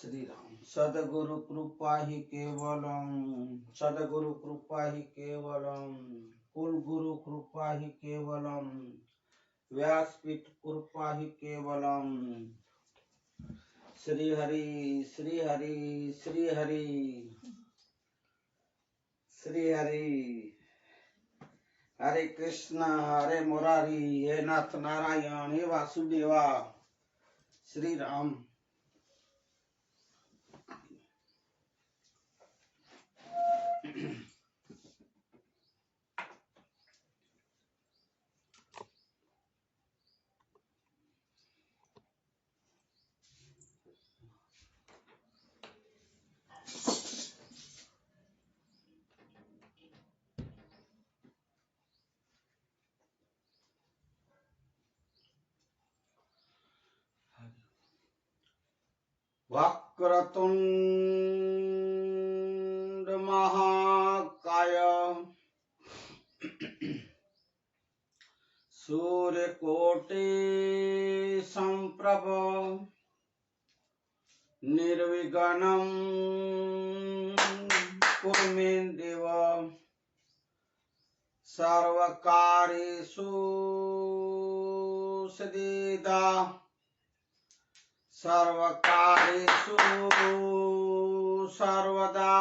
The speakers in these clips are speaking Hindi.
श्री राम। सदगुरु कृपा ही केवलम, सदगुरु कृपा ही केवलम, कुल गुरु कृपा ही केवलम, व्यासपीठ कृपा ही केवलम। श्री हरि श्री हरि श्री हरि श्री हरि। हरे कृष्ण हरे मुरारी, हे नाथ नारायण, हे वासुदेवा। श्री राम। वक्रतुंड महाकाय, सूर्यकोटि संप्रभ, निर्विघ्नं कुरु मे देव। सर्वकार्येषु सिद्धिदा, सर्वकार्येषु सर्वदा।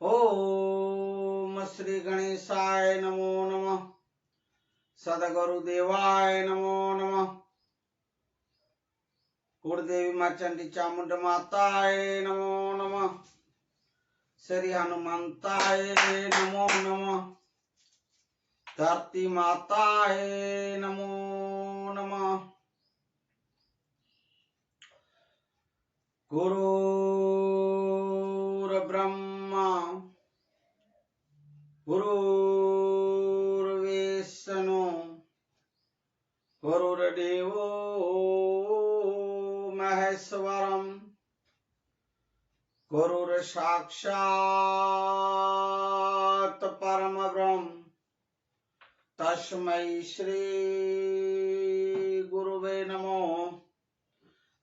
ओम श्री गणेशाय नमो नमः, सद्गुरुदेवाय नमो नमः, कुलदेवी मां चंडी चामुंड माताय नमो नमः, श्री हनुमंताय नमो नमः, धरती माताय नमो नमः। गुरुर्ब्रह्मा गुरुर्विष्णु गुरुर्देवो महेश्वरम्, गुरुर्साक्षात् परमब्रह्म, तस्मै श्री गुरुवे नमो,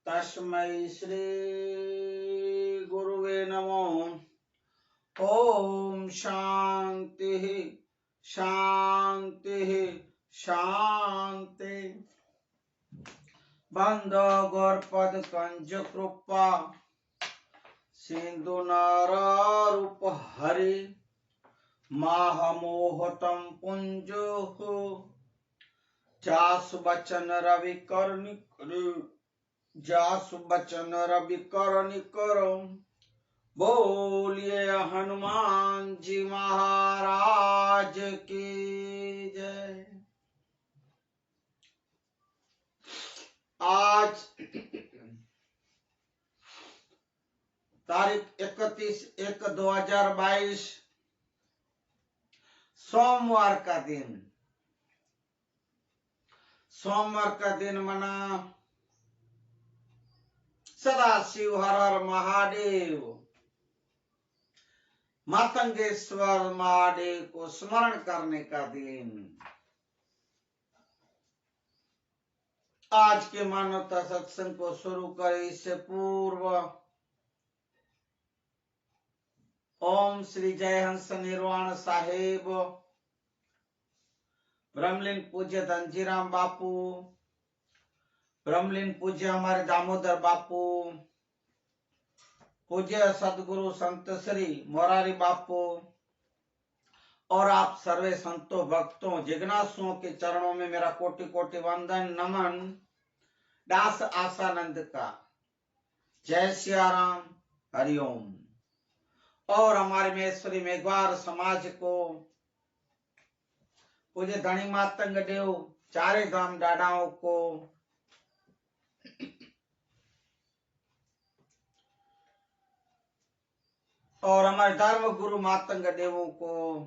तस्मै श्री गुरुवे नमो। ओम शांति शांति शांति। बंदो गौरपद कंज कृपा, सिंधु नारूप हरि, माहमोहतम पुंजो, जासु बचन रवि कर्णिकर, जासु बचन रवि कर्णिकर। बोलिए हनुमान जी महाराज की जय। आज तारीख 31/1/2022 सोमवार का दिन। सोमवार का दिन मना सदाशिव हर हर महादेव, मातंगेश्वर महादेव को स्मरण करने का दिन। आज के मानवता सत्संग को शुरू करें इससे पूर्व ओम श्री जयहंस निर्वाण साहेब, ब्रह्मलीन पूज्य धनजीराम बापू, ब्रह्मलीन पूज्य हमारे दामोदर बापू, पूज्य सदगुरु संत श्री मोरारी बापू और आप सर्वे संतों भक्तों जिज्ञासुओं के चरणों में मेरा कोटि कोटि वंदन नमन। दास आसानंद का जय सिया राम, हरिओम। और हमारे महेश्वरी मेघवार समाज को, पूज्य धनी मातंग देव, चारे धाम दादाओं को, और हमारे धर्म गुरु मातंग देवों को,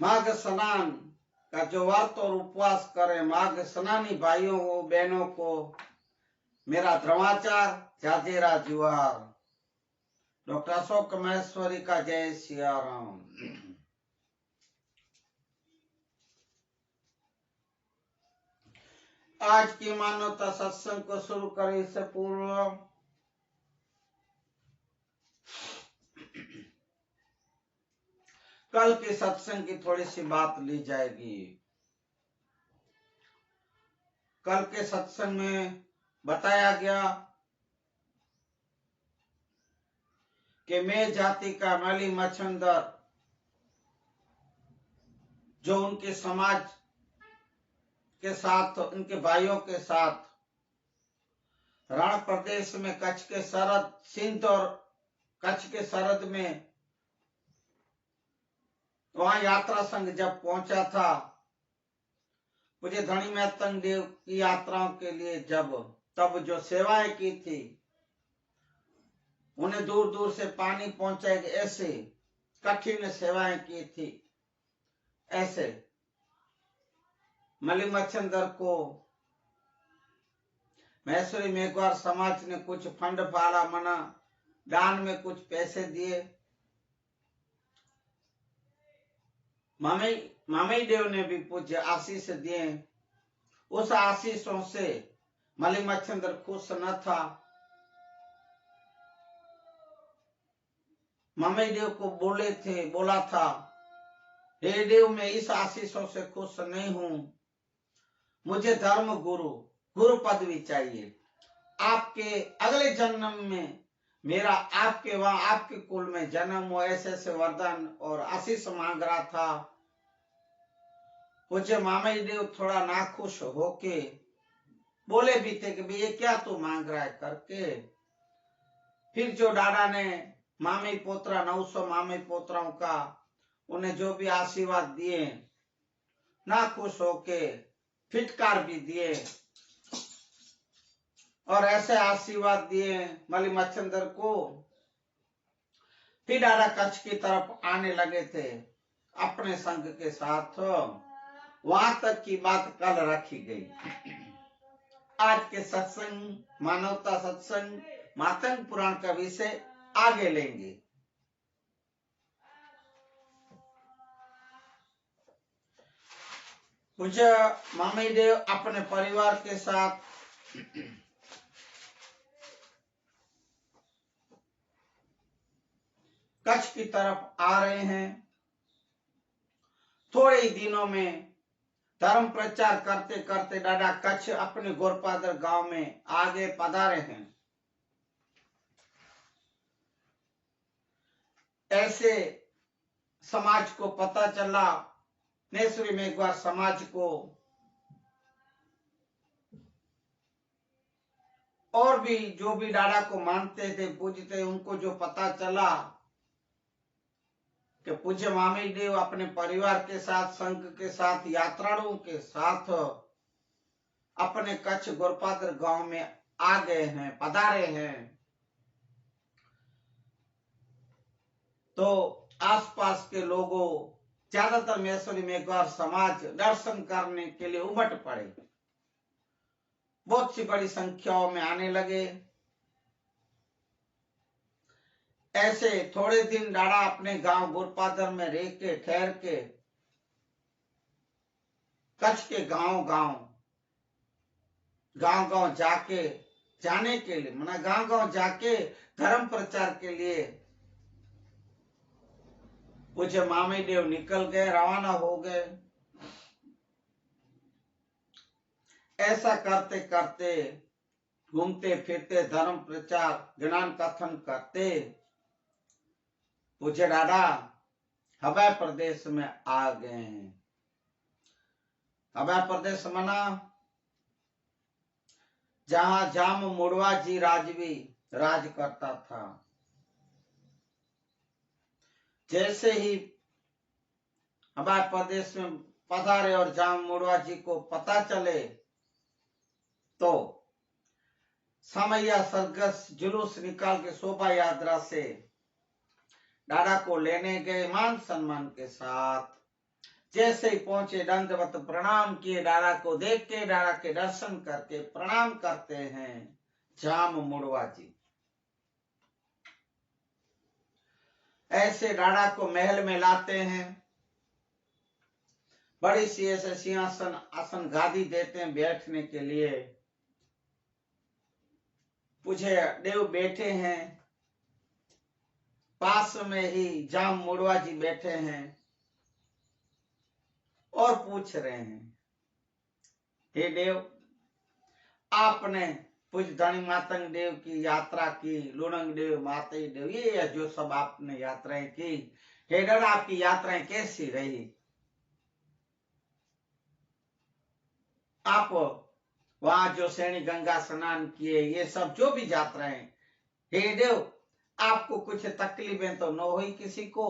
माघ स्नान का जो व्रत और उपवास करे माघ स्नानी भाइयों बहनों को मेरा द्रोणाचार जाजेरा जुआर। डॉक्टर अशोक महेश्वरी का जय सिया राम। आज की मानवता सत्संग को शुरू करें इससे पूर्व कल के सत्संग की थोड़ी सी बात ली जाएगी। कल के सत्संग में बताया गया कि मैं जाति का मली मच्छंदर जो उनके समाज के साथ, उनके भाइयों के साथ रण प्रदेश में कच्छ के सरहद, सिंध और कच्छ के सरहद में वहां यात्रा संघ जब पहुंचा था, मुझे धनी महतंग देव की यात्राओं के लिए तब जो सेवाएं की थी, उन्हें दूर दूर से पानी पहुंचाएगी, ऐसे कठिन सेवाएं की थी। ऐसे मली मच्छंदर को महेश्वरी मेघवार समाज ने कुछ फंड फाड़ा, मना दान में कुछ पैसे दिए। मामई देव ने भी पूज्य आशीष दिए। उस आशीषों से मली मच्छंदर खुश न था। मामई देव को बोला था, हे देव, मैं इस आशीषों से खुश नहीं हूं, मुझे धर्म गुरु पदवी चाहिए। आपके अगले जन्म में मेरा आपके वहां आपके कुल में जन्म हो, ऐसे वरदान और आशीष मांग रहा था। पूज्य मामई देव थोड़ा नाखुश होके बोले भी थे कि भाई ये क्या तू मांग रहा है करके। फिर जो दादा ने मामी पोतरा 900 मामी पोतराओं का उन्हें जो भी आशीर्वाद दिए, नाखुश होके फिटकार भी दिए और ऐसे आशीर्वाद दिए मली मच्छंदर को। फिर दादा कच्छ की तरफ आने लगे थे अपने संघ के साथ। वहां तक की बात कल रखी गई। आज के सत्संग, मानवता सत्संग, मातंग पुराण का विषय आगे लेंगे। पूज्य मामी देव अपने परिवार के साथ कच्छ की तरफ आ रहे हैं। थोड़े ही दिनों में धर्म प्रचार करते करते दादा कच्छ अपने गोरपादर गांव में आगे पधारे हैं। ऐसे समाज को पता चला, महेश्वरी मेघवार समाज को, और भी जो भी दादा को मानते थे, पूजते, उनको जो पता चला कि पूज्य मामी देव अपने परिवार के साथ, संघ के साथ, यात्राओं के साथ अपने कच्छ गोरपादर गांव में आ गए हैं, पधारे हैं, तो आसपास के लोगों, ज्यादातर महेश्वरी मेघवार समाज दर्शन करने के लिए उमड़ पड़े। बहुत सी बड़ी संख्याओं में आने लगे। ऐसे थोड़े दिन दादा अपने गांव गोरपादर में रह के ठहर के कच्छ के गांव जाने के लिए, माना गांव जाके धर्म प्रचार के लिए पूज्य मामी देव निकल गए, रवाना हो गए। ऐसा करते करते, घूमते फिरते, धर्म प्रचार, ज्ञान कथन करते पूज्य दादा हवाई प्रदेश में आ गए हैं। हवाई प्रदेश मना जहां जाम मुड़वा जी राजवी राज करता था। जैसे ही हवाई प्रदेश में पधारे और जाम मुड़वा जी को पता चले तो समैया सरगस जुलूस निकाल के शोभा यात्रा से दादा को लेने गए मान सम्मान के साथ। जैसे ही पहुंचे दंडवत प्रणाम किए, दादा को देख के, दादा के दर्शन करके प्रणाम करते हैं जाम मुड़वा जी। ऐसे दादा को महल में लाते हैं। बड़ी सी ऐसे सिंहासन आसन गादी देते हैं बैठने के लिए। पूछे देव बैठे हैं, पास में ही जाम मुड़वा जी बैठे हैं और पूछ रहे हैं, हे देव, आपने पूज धनी मातंग देव की यात्रा की, लुणंग देव, माते देव, ये जो सब आपने यात्राएं की, हे दादा आपकी यात्राएं कैसी रही? आप वहां जो श्रेणी गंगा स्नान किए, ये सब जो भी यात्राएं, हे देव आपको कुछ तकलीफें तो न हुई किसी को?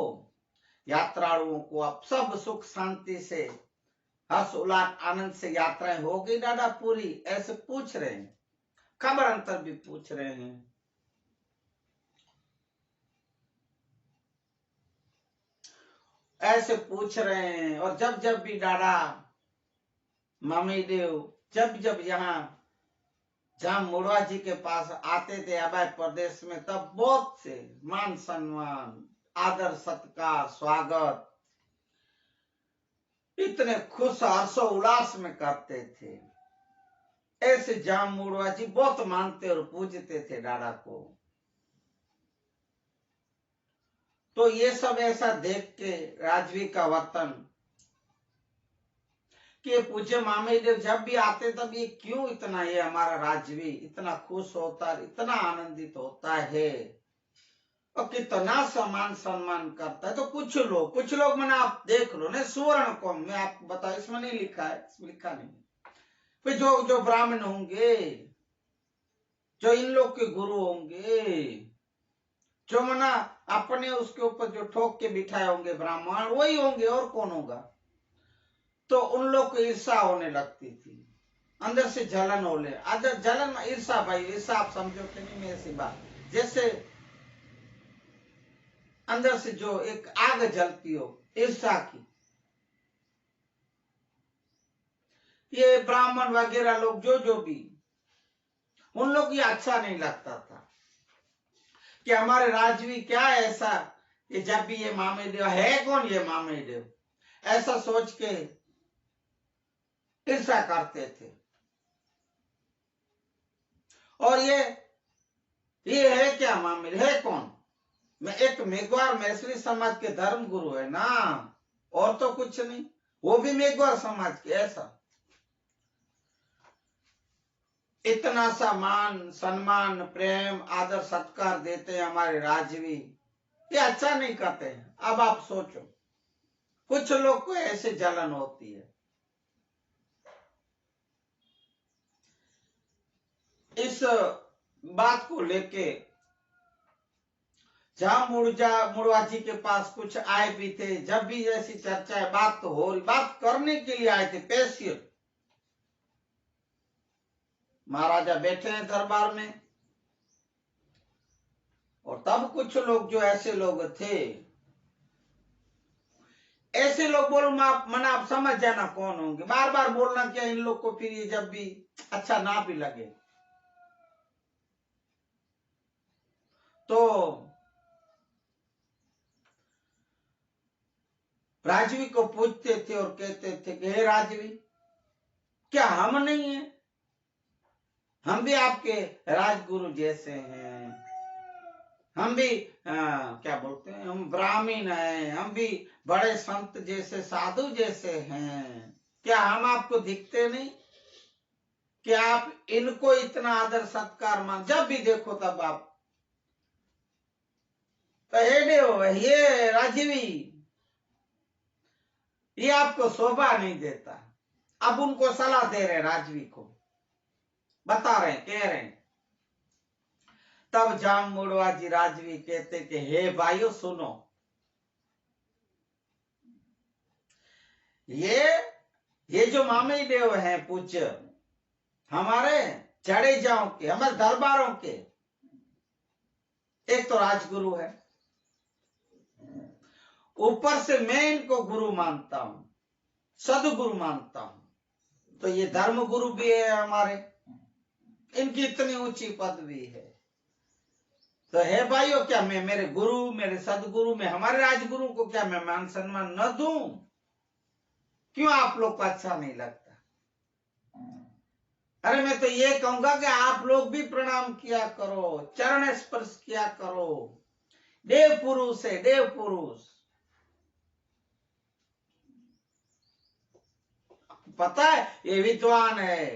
यात्रालुओं को आप सब सुख शांति से हर्ष उल्लास आनंद से यात्राएं हो गई दादा पूरी? ऐसे पूछ रहे हैं, खबर अंतर भी पूछ रहे हैं। ऐसे पूछ रहे हैं। और जब जब भी दादा मामी देव जब जब यहाँ जाम मुड़वा जी के पास आते थे अभय प्रदेश में, तब बहुत से मान सम्मान, आदर सत्कार, स्वागत इतने खुश हर्षो उल्लास में करते थे। ऐसे जाम मुड़वा जी बहुत मानते और पूजते थे दादा को। तो ये सब ऐसा देख के राजवी का वतन कि पूज्य मामे देव जब भी आते तब ये क्यों इतना, ये हमारा राजवी इतना खुश होता है, इतना आनंदित होता है और कितना सम्मान करता है। तो कुछ लोग मैंने आप देख लो ना, सुवर्ण कौम में आपको बता, इसमें नहीं लिखा है, इसमें लिखा नहीं। फिर जो ब्राह्मण होंगे, जो इन लोग के गुरु होंगे, जो मना अपने उसके ऊपर जो ठोक के बिठाए होंगे ब्राह्मण, वही होंगे, और कौन होगा? तो उन लोग को ईर्षा होने लगती थी, अंदर से जलन होने, जलन ईर्षा, भाई ईर्षा आप समझो कि नहीं मेरी सी बात, जैसे अंदर से जो एक आग जलती हो ईर्षा की, ये ब्राह्मण वगैरह लोग जो भी, उन लोग ये अच्छा नहीं लगता था कि हमारे राजवी क्या ऐसा, ये जब भी ये मामे देव है कौन, ये मामे देव, ऐसा सोच के ईर्षा करते थे। और ये है क्या मामे, है कौन? मैं एक मेघवार मैसरी समाज के धर्म गुरु है ना, और तो कुछ नहीं, वो भी मेघवार समाज के। ऐसा इतना सा मान सम्मान प्रेम आदर सत्कार देते हैं हमारे राजवी, ये अच्छा नहीं करते हैं। अब आप सोचो, कुछ लोग को ऐसे जलन होती है। इस बात को लेके जहां मुड़वा जी के पास कुछ आए भी थे, जब भी ऐसी चर्चा है, बात तो हो रही, बात करने के लिए आए थे पेशियन। महाराजा बैठे हैं दरबार में, और तब कुछ लोग जो ऐसे लोग थे, ऐसे लोग बोलो मना आप समझ जाना कौन होंगे, बार बार बोलना क्या इन लोग को, फिर ये जब भी अच्छा ना भी लगे। तो राजवी को पूछते थे और कहते थे कि हे राजवी, क्या हम नहीं है? हम भी आपके राजगुरु जैसे हैं, हम भी क्या बोलते हैं, हम ब्राह्मण हैं, हम भी बड़े संत जैसे साधु जैसे हैं, क्या हम आपको दिखते नहीं? क्या आप इनको इतना आदर सत्कार मान, जब भी देखो तब आप कहे हो ये राजवी, ये आपको शोभा नहीं देता। अब उनको सलाह दे रहे, राजवी को बता रहे, कह रहे। तब जाम मुड़वा जी राजवी कहते कि हे भाइयों सुनो, ये जो मामे देव हैं पूज्य, हमारे जडेजाओं के, हमारे दरबारों के एक तो राजगुरु है, ऊपर से मैं इनको गुरु मानता हूं, सदगुरु मानता हूं। तो ये धर्म गुरु भी है हमारे, इनकी इतनी ऊंची पदवी है। तो है भाइयों, क्या मैं मेरे गुरु, मेरे सदगुरु में, हमारे राजगुरु को क्या मैं मान सम्मान न दूं? क्यों आप लोग को अच्छा नहीं लगता? अरे मैं तो ये कहूंगा कि आप लोग भी प्रणाम किया करो, चरण स्पर्श किया करो। देव पुरुष है, देव पुरुष। पता है ये विद्वान है,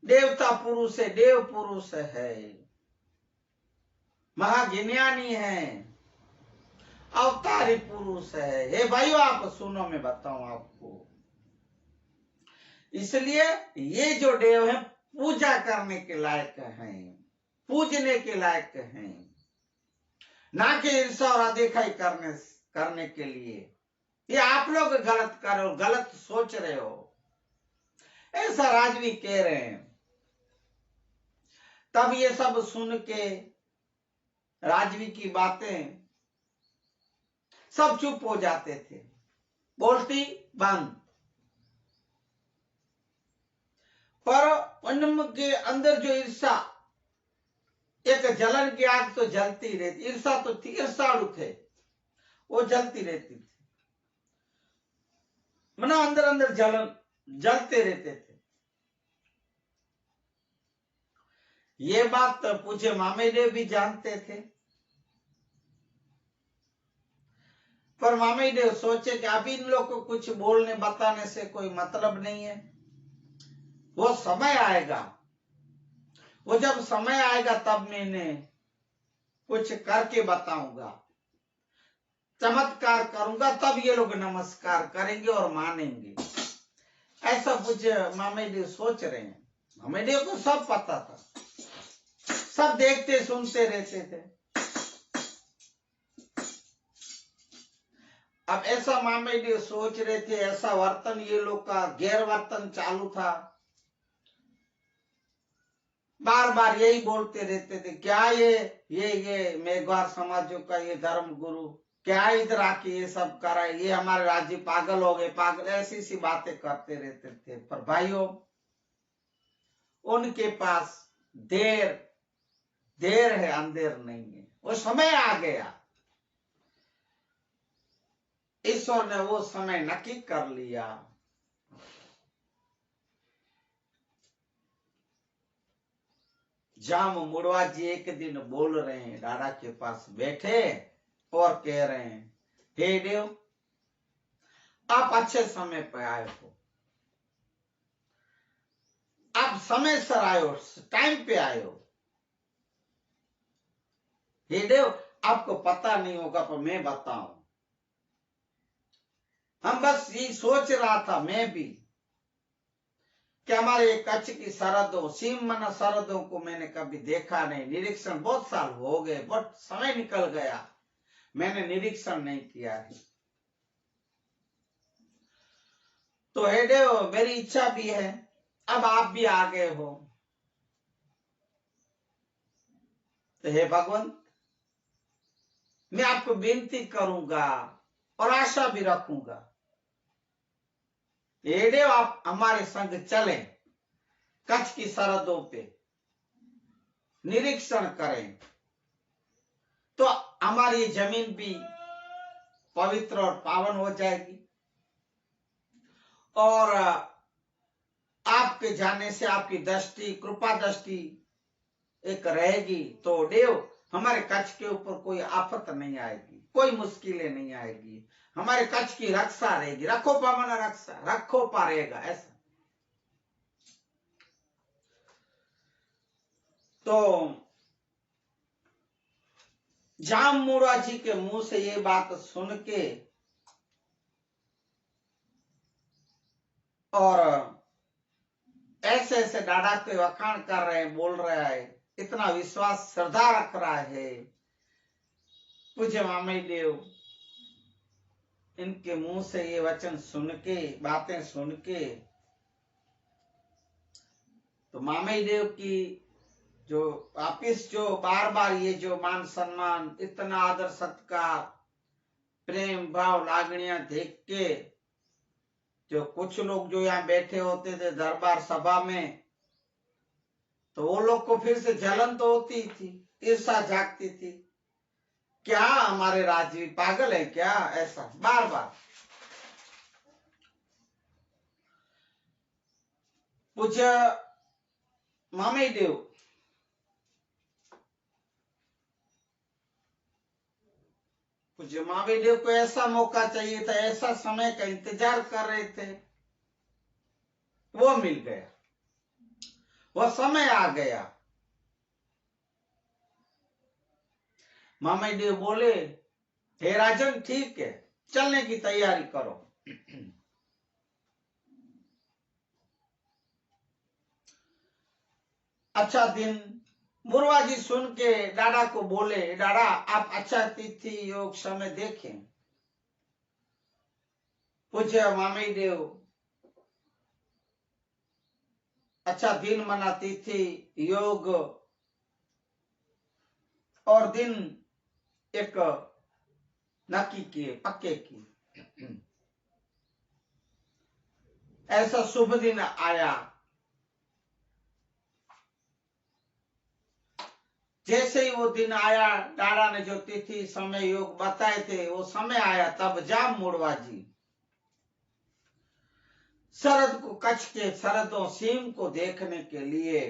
देवता पुरुष है, देव पुरुष है, महाज्ञानी है, अवतारी पुरुष है। हे भाइयों आप सुनो, मैं बताऊं आपको, इसलिए ये जो देव है पूजा करने के लायक हैं, पूजने के लायक हैं, ना कि ईर्षा और अदेखाई करने के लिए। ये आप लोग गलत कर रहे हो, गलत सोच रहे हो, ऐसा राजवी कह रहे हैं। तब ये सब सुन के राजवी की बातें सब चुप हो जाते थे, बोलती बंद। पर उनके अंदर जो ईर्षा, एक जलन की आग तो जलती रहती, ईर्षा तो थी, ईर्षालु थे, वो जलती रहती थी, मना अंदर अंदर जलन जलते रहते थे। ये बात पूछे मामे देव भी जानते थे, पर मामे देव सोचे कि अभी इन लोग को कुछ बोलने बताने से कोई मतलब नहीं है, वो समय आएगा, वो जब समय आएगा तब मैं इन्हें कुछ करके बताऊंगा, चमत्कार करूंगा, तब ये लोग नमस्कार करेंगे और मानेंगे। ऐसा कुछ मामे देव सोच रहे हैं। मामे देव को सब पता था, सब देखते सुनते रहते थे। अब ऐसा मामे देव सोच रहे थे, ऐसा वर्तन ये लोग का गैर वर्तन चालू था, बार बार यही बोलते रहते थे, क्या ये मेघवार समाजों का ये धर्म गुरु क्या इधर आके ये सब कर रहा है, ये हमारे राज्य पागल हो गए, पागल, ऐसी सी बातें करते रहते थे। पर भाइयों उनके पास देर है, अंधेर नहीं है, वो समय आ गया, ईश्वर ने वो समय नक्की कर लिया। जाम मुड़वा जी एक दिन बोल रहे हैं, दादा के पास बैठे और कह रहे हैं, हे देव आप अच्छे समय पे आए हो, आप समय से आए हो, टाइम पे आए हो। हे देव आपको पता नहीं होगा पर मैं बताऊं, हम बस ये सोच रहा था मैं भी कि हमारे कच्छ की सरहदों, सीमाना सरहदों को मैंने कभी देखा नहीं, निरीक्षण बहुत साल हो गए, बहुत समय निकल गया, मैंने निरीक्षण नहीं किया है। तो हे देव मेरी इच्छा भी है, अब आप भी आ गए हो, तो हे भगवंत मैं आपको विनती करूंगा और आशा भी रखूंगा, हे देव आप हमारे संग चलें, कच्छ की सरहदों पे निरीक्षण करें, तो हमारी ये जमीन भी पवित्र और पावन हो जाएगी, और आपके जाने से आपकी दृष्टि, कृपा दृष्टि एक रहेगी, तो देव हमारे कच्छ के ऊपर कोई आफत नहीं आएगी, कोई मुश्किलें नहीं आएगी, हमारे कच्छ की रक्षा रहेगी, रखो पावन रक्षा, रखो पारेगा, ऐसा। तो जाम मुड़ा जी के मुंह से ये बात सुन के और ऐसे ऐसे डाडा के वखाण कर रहे हैं, बोल रहा है, इतना विश्वास श्रद्धा रख रहा है, पूज्य मामे देव इनके मुंह से ये वचन सुन के, बातें सुन के, तो मामे देव की जो वापिस जो बार बार ये जो मान सम्मान, इतना आदर सत्कार, प्रेम भाव, लागणियां देख के, जो कुछ लोग जो यहाँ बैठे होते थे दरबार सभा में, तो वो लोग को फिर से जलन तो होती थी, ईर्षा जागती थी, क्या हमारे राजवी पागल है क्या, ऐसा बार बार। पूज्य मामी देव को ऐसा मौका चाहिए था, ऐसा समय का इंतजार कर रहे थे, वो मिल गया, वो समय आ गया। मामी देव बोले, हे राजन, ठीक है, चलने की तैयारी करो। अच्छा दिन मुरवा जी सुन के डाडा को बोले, डाडा आप अच्छा तिथि योग समय देखें। पूछे मामी देव, अच्छा दिन मना तिथि योग और दिन एक नक्की किए, पक्के की। ऐसा शुभ दिन आया। जैसे ही वो दिन आया, डाडा ने जो तिथि समय योग बताए थे, वो समय आया, तब जाम मुड़वा जी शरद को, कच्छ के शरदों सीम को देखने के लिए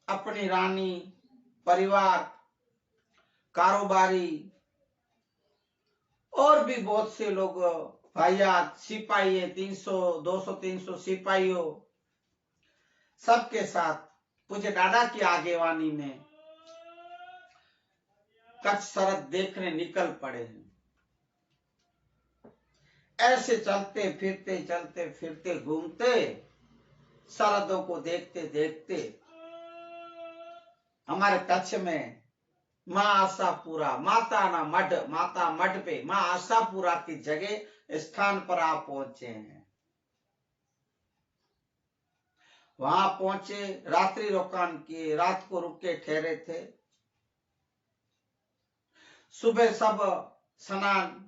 अपनी रानी, परिवार, कारोबारी और भी बहुत से लोग, भाइयात, सिपाही, 300, 200, 300 सिपाहियों, सबके साथ पूज्य डाडा की आगेवानी में कच्छ शरद देखने निकल पड़े हैं। ऐसे चलते फिरते घूमते, शरदों को देखते देखते हमारे कच्छ में माँ आशापुरा, माता मठ पे माँ आशापुरा की जगह स्थान पर आप पहुंचे हैं। वहां पहुंचे, रात्रि रोकान किए, रात को रुके ठहरे थे। सुबह सब स्नान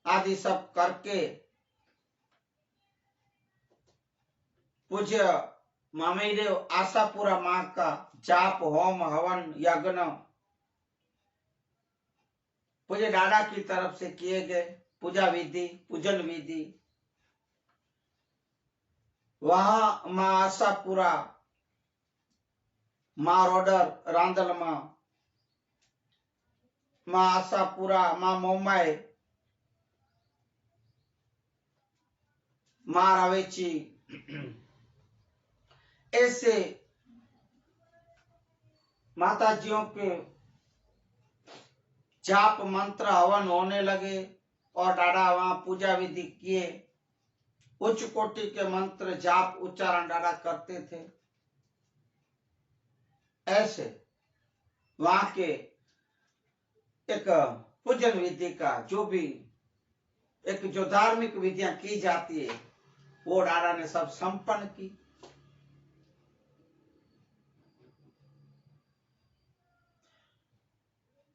आदि सब करके पूज्य मामी देव आशापुरा माँ का जाप, होम, हवन, यज्ञ पूज्य डाडा की तरफ से किए गए, पूजा विधि, पूजन विधि। वहां माँ आशापुरा, माँ रोडर रांदल माँ आशापुरा, माँ मोमाई, माँ रावेची, ऐसे माताजियों के जाप मंत्र हवन होने लगे और डाडा वहां पूजा विधि किए। उच्च कोटि के मंत्र जाप उच्चारण डाडा करते थे। ऐसे वहां के एक पूजन विधि का जो धार्मिक विधियां की जाती है, वो डाडा ने सब संपन्न की।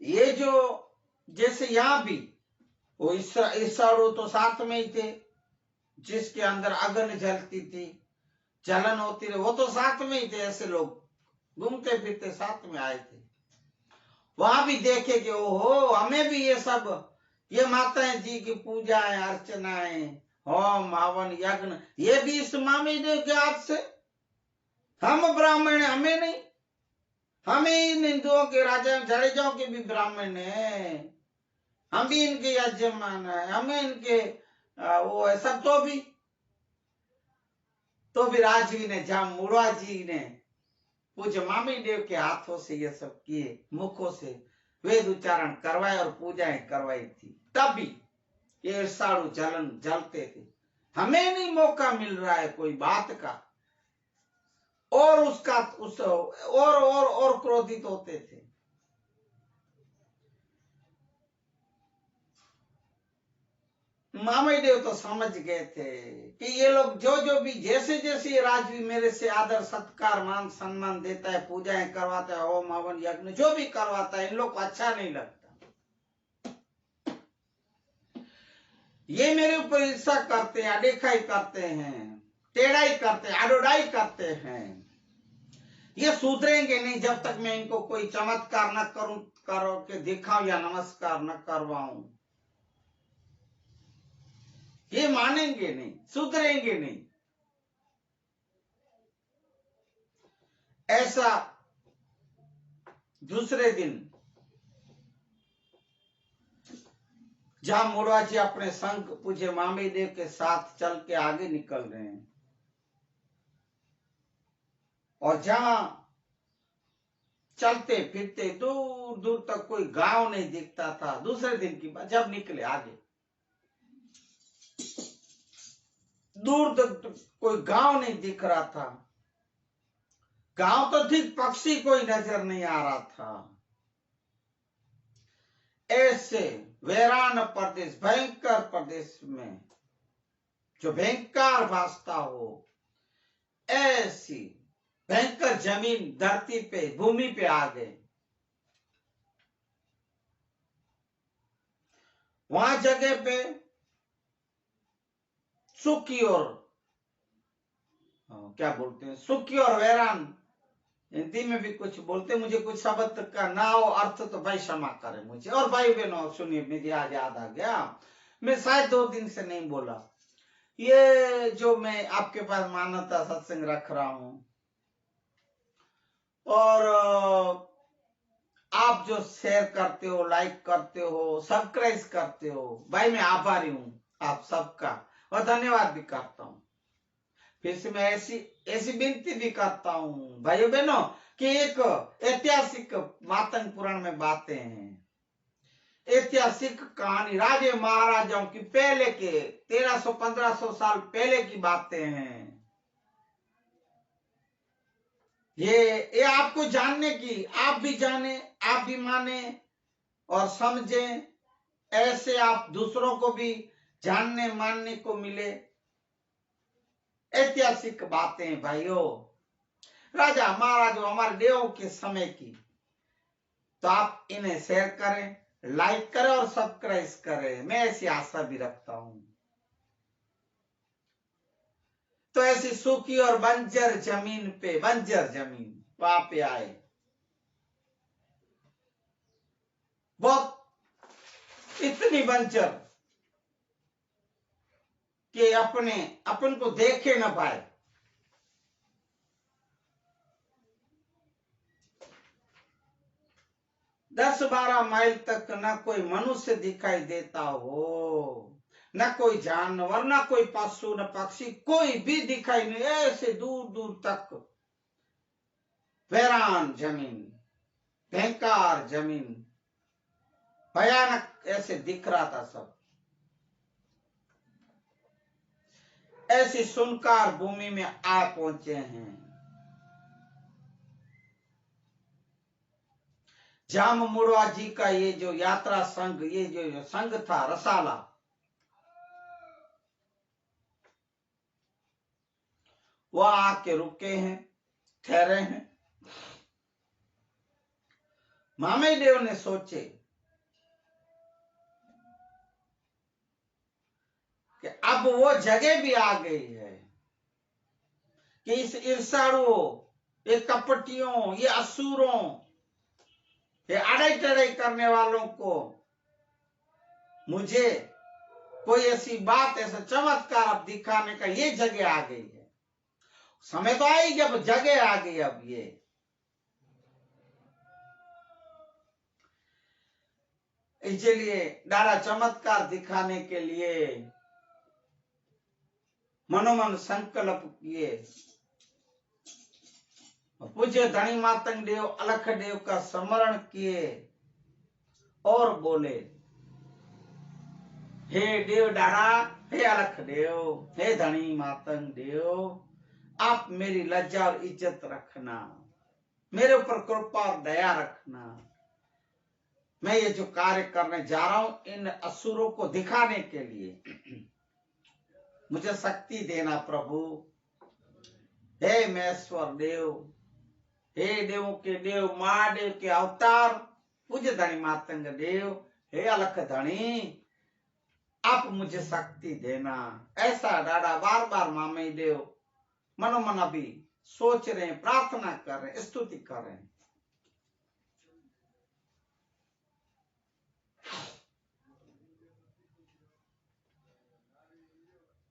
ये जो जैसे यहाँ भी वो ईसाड़ू तो साथ में ही थे, जिसके अंदर अग्नि जलती थी, जलन होती रही, वो तो साथ में ही थे। ऐसे लोग घूमते फिरते साथ में आए थे। वहां भी देखे कि ओहो, हमें भी ये सब, ये माताएं जी की पूजाएं, अर्चनाएं, होम, हवन, यज्ञ, ये भी इस मामी देव के हाथ से। हम ब्राह्मण, हमें नहीं, हमें इन हिंदुओं के राजा जडेजाओं के भी ब्राह्मण है, हम भी इनके यजमान है, हमें इनके वो है सब। तो भी राजवी ने, जहां मुड़वा जी ने पूज्य मामी देव के हाथों से ये सब किए, मुखों से वेद उच्चारण करवाए और पूजाएं करवाई थी, तब भी ये ईर्षाणु जलते थे। हमें नहीं मौका मिल रहा है कोई बात का, और उसका और क्रोधित होते थे। मामी देव तो समझ गए थे कि ये लोग जो भी जैसे जैसे राजवी मेरे से आदर सत्कार मान सम्मान देता है, पूजाएं करवाता है, होम हवन यज्ञ जो भी करवाता है, इन लोग को अच्छा नहीं लगता। ये मेरे ऊपर ईर्षा करते हैं, अडेखाई करते हैं, टेढ़ाई करते हैं, आडोडाई करते हैं। ये सुधरेंगे नहीं जब तक मैं इनको कोई चमत्कार न करो के दिखाऊं या नमस्कार न करवाऊं। ये मानेंगे नहीं, सुधरेंगे नहीं। ऐसा दूसरे दिन जहां मुड़वा जी अपने संग पूज्य मामी देव के साथ चल के आगे निकल रहे हैं, और जहां चलते फिरते दूर दूर तक कोई गांव नहीं दिखता था। दूसरे दिन की बात, जब निकले आगे, दूर तक कोई गांव नहीं दिख रहा था। गांव तो ठीक, पक्षी कोई नजर नहीं आ रहा था। ऐसे वीरान प्रदेश, भयंकर प्रदेश में जो भयंकर भासता हो, ऐसी भयंकर जमीन धरती पे, भूमि पे आ गए। वहां जगह पे सूखी और क्या बोलते हैं, सूखी और वीरान, हिंदी में भी कुछ बोलते, मुझे कुछ शब्द का ना हो अर्थ तो भाई क्षमा करे मुझे। और भाई बहनों सुनिए, मुझे आज याद आ गया, मैं शायद 2 दिन से नहीं बोला। ये जो मैं आपके पास मानवता सत्संग रख रहा हूं, और आप जो शेयर करते हो, लाइक करते हो, सब्सक्राइब करते हो, भाई मैं आभारी हूं आप सबका, और धन्यवाद भी करता हूं। फिर से मैं ऐसी विनती भी करता हूं भाइयों बहनों कि एक ऐतिहासिक मातंग पुराण में बातें हैं, ऐतिहासिक कहानी, राजे महाराजाओं की पहले के 1300-1500 साल पहले की बातें हैं। ये आपको जानने की, आप भी जाने, आप भी माने और समझें, ऐसे आप दूसरों को भी जानने मानने को मिले। ऐतिहासिक बातें भाइयों, राजा महाराजा हमारे देवों के समय की, तो आप इन्हें शेयर करें, लाइक करें और सब्सक्राइब करें, मैं ऐसी आशा भी रखता हूं। तो ऐसी सूखी और बंजर जमीन पे, बंजर जमीन वहां पे आए, बहुत इतनी बंजर कि अपन को देखे न पाए। दस 12 माइल तक न कोई मनुष्य दिखाई देता हो, न कोई जानवर, न कोई पशु, न पक्षी, कोई भी दिखाई नहीं। ऐसे दूर दूर तक वीरान जमीन, भयंकर जमीन, भयानक ऐसे दिख रहा था सब। ऐसी सुनकार भूमि में आ पहुंचे हैं जाम मुड़वा जी का ये जो यात्रा संघ, ये जो संघ था रसाला, वह आके रुके हैं, ठहरे हैं। मामे देव ने सोचे कि अब वो जगह भी आ गई है कि इस ईर्षाड़ुओं, ये कपटियों, ये असुरों, ये अड़ाई टड़ाई करने वालों को मुझे कोई ऐसी बात, ऐसा चमत्कार अब दिखाने का ये जगह आ गई है। समय तो आएगी, अब जगह आ गई। अब ये इसलिए डारा चमत्कार दिखाने के लिए मनोमन संकल्प किए, पूज्य धनी मातंग देव, अलख देव का स्मरण किए और बोले, हे देव डारा, हे अलख देव, हे धनी मातंग देव, आप मेरी लज्जा और इज्जत रखना, मेरे ऊपर कृपा और दया रखना। मैं ये जो कार्य करने जा रहा हूं इन असुरों को दिखाने के लिए, मुझे शक्ति देना प्रभु। हे महेश्वर देव, हे देवों के देव, महादेव के अवतार, पूज्य धनी मातंग देव, हे अलख धनी, आप मुझे शक्ति देना। ऐसा डाडा बार बार मामे देव मनोमन अभी सोच रहे हैं, प्रार्थना कर रहे हैं, स्तुति कर रहे हैं।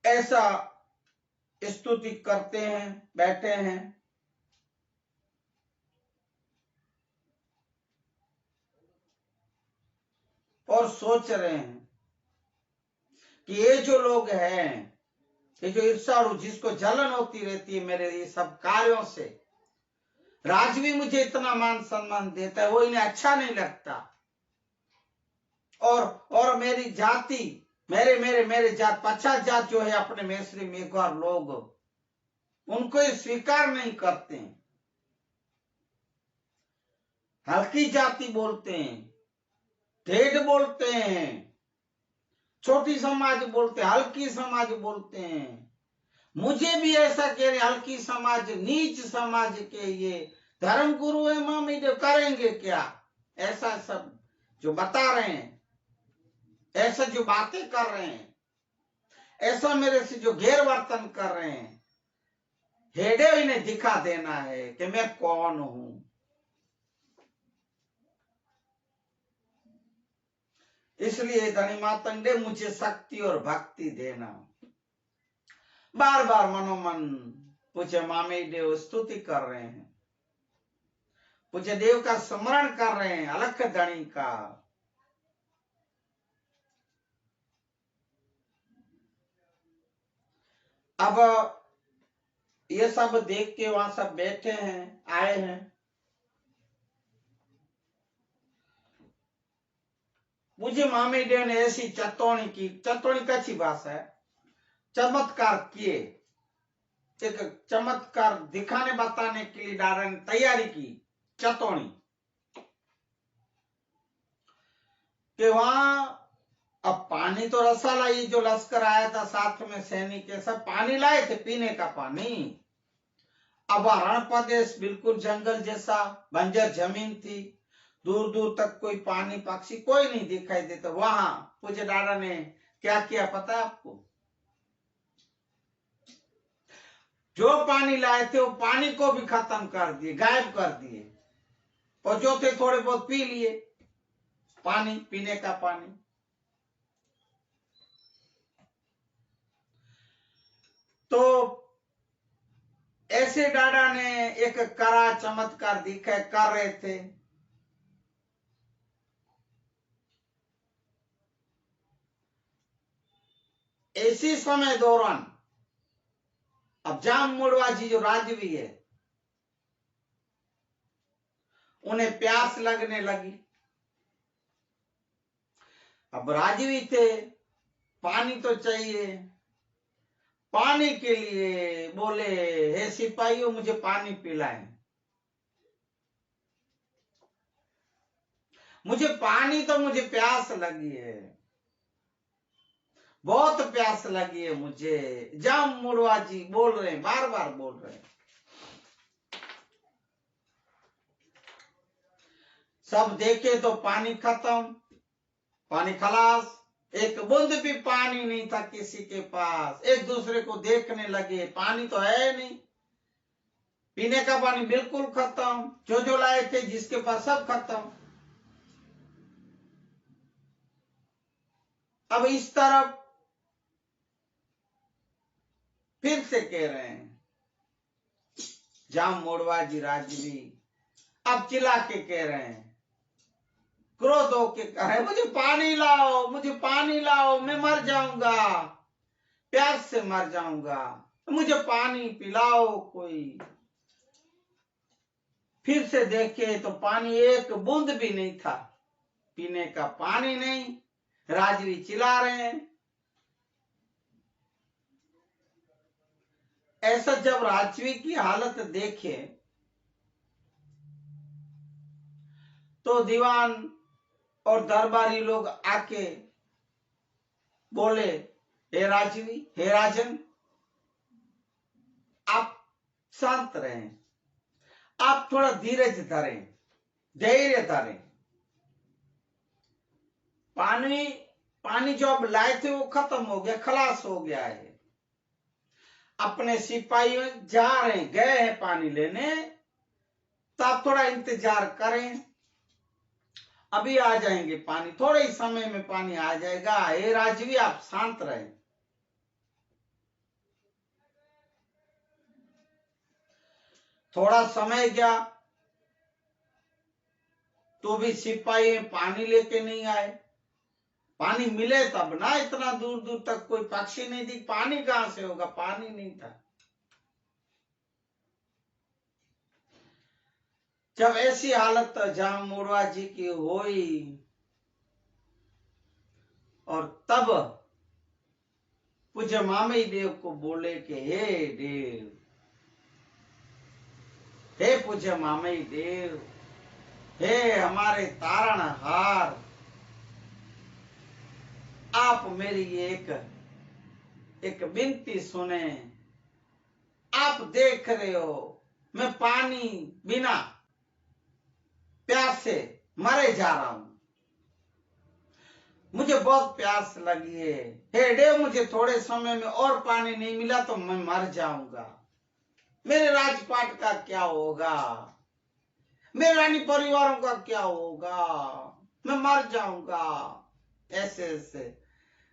ऐसा स्तुति करते हैं, बैठे हैं। और सोच रहे हैं कि ये जो लोग हैं, ये जो ईर्ष्यालु, जिसको जलन होती रहती है मेरे ये सब कार्यों से, राज भी मुझे इतना मान सम्मान देता है, वो इन्हें अच्छा नहीं लगता। और मेरी जाति, मेरे जात, 50 जात जो है अपने मेसरी मेघवार लोग, उनको ये स्वीकार नहीं करते हैं। हल्की जाति बोलते हैं, ढेड बोलते हैं, छोटी समाज बोलते हैं, हल्की समाज बोलते हैं। मुझे भी ऐसा कह रहे, हल्की समाज, नीच समाज के ये धर्म गुरु है, मामी जो करेंगे क्या? ऐसा सब जो बता रहे हैं, ऐसा जो बातें कर रहे हैं, ऐसा मेरे से जो गैर वर्तन कर रहे हैं, हेडे इन्हें दिखा देना है कि मैं कौन हूं। इसलिए धनी मातंडे मुझे शक्ति और भक्ति देना। बार बार मनोमन पूज्य मामी देव स्तुति कर रहे हैं, पूज्य देव का स्मरण कर रहे हैं, अलख धनी का। अब ये सब देख के वहां सब बैठे हैं, आए हैं। मुझे मामी देव ने ऐसी चतौनी की, चतौनी का अच्छी भाषा है, चमत्कार किए, एक चमत्कार दिखाने बताने के लिए डायन तैयारी की, चतौनी कि वहां अब पानी तो रसाला, ये जो लश्कर आया था साथ में सैनिक के सब पानी लाए थे, पीने का पानी। अब रण प्रदेश बिल्कुल जंगल जैसा, बंजर जमीन थी, दूर दूर तक कोई पानी पक्षी कोई नहीं दिखाई देता। वहां पूज्य दादा ने क्या किया पता है आपको? जो पानी लाए थे वो पानी को भी खत्म कर दिए, गायब कर दिए, और जो थे थोड़े बहुत पी लिए, पानी, पीने का पानी। तो ऐसे डाडा ने एक करा चमत्कार दिखा कर रहे थे। इसी समय दौरान अब जाम मुड़वा जी जो राजवी है, उन्हें प्यास लगने लगी। अब राजवी थे, पानी तो चाहिए। पानी के लिए बोले, हे सिपाहियों मुझे पानी पिलाएं, मुझे पानी तो, मुझे प्यास लगी है, बहुत प्यास लगी है मुझे। जाम मुड़वा जी बोल रहे हैं, बार बार बोल रहे हैं। सब देखे तो पानी खत्म, पानी खलास, एक बूंद भी पानी नहीं था किसी के पास। एक दूसरे को देखने लगे, पानी तो है नहीं, पीने का पानी बिल्कुल खत्म, जो लाए थे जिसके पास सब खत्म। अब इस तरफ फिर से कह रहे हैं जाम मोड़वा जी राजवी, अब चिल्ला के कह रहे हैं, क्रोध होके कह रहे, मुझे पानी लाओ, मुझे पानी लाओ, मैं मर जाऊंगा, प्यास से मर जाऊंगा, मुझे पानी पिलाओ कोई। फिर से देखे तो पानी एक बूंद भी नहीं था, पीने का पानी नहीं। राजवी चिल्ला रहे हैं। ऐसा जब राजवी की हालत देखे तो दीवान और दरबारी लोग आके बोले, हे राजवी, हे राजन, आप शांत रहें, आप थोड़ा धीरज धरें, धैर्य धरें। पानी जो अब लाए थे वो खत्म हो गया, खलास हो गया है। अपने सिपाही जा रहे, गए हैं पानी लेने, तो आप थोड़ा इंतजार करें, अभी आ जाएंगे पानी, थोड़े ही समय में पानी आ जाएगा। हे राजवी, आप शांत रहें। थोड़ा समय गया तो भी सिपाही पानी लेके नहीं आए। पानी मिले तब ना, इतना दूर दूर तक कोई पक्षी नहीं दिख, पानी कहां से होगा, पानी नहीं था। जब ऐसी हालत जाम मोड़वा जी की हुई और तब पूज्य मामी देव को बोले कि हे देव, हे पूज्य मामी देव, हे हमारे तारणहार, आप मेरी एक विनती सुने। आप देख रहे हो मैं पानी बिना प्यास से मरे जा रहा हूं, मुझे बहुत प्यास लगी है। हे देव, मुझे थोड़े समय में और पानी नहीं मिला तो मैं मर जाऊंगा। मेरे राजपाट का क्या होगा, मेरे रानी परिवारों का क्या होगा, मैं मर जाऊंगा। ऐसे ऐसे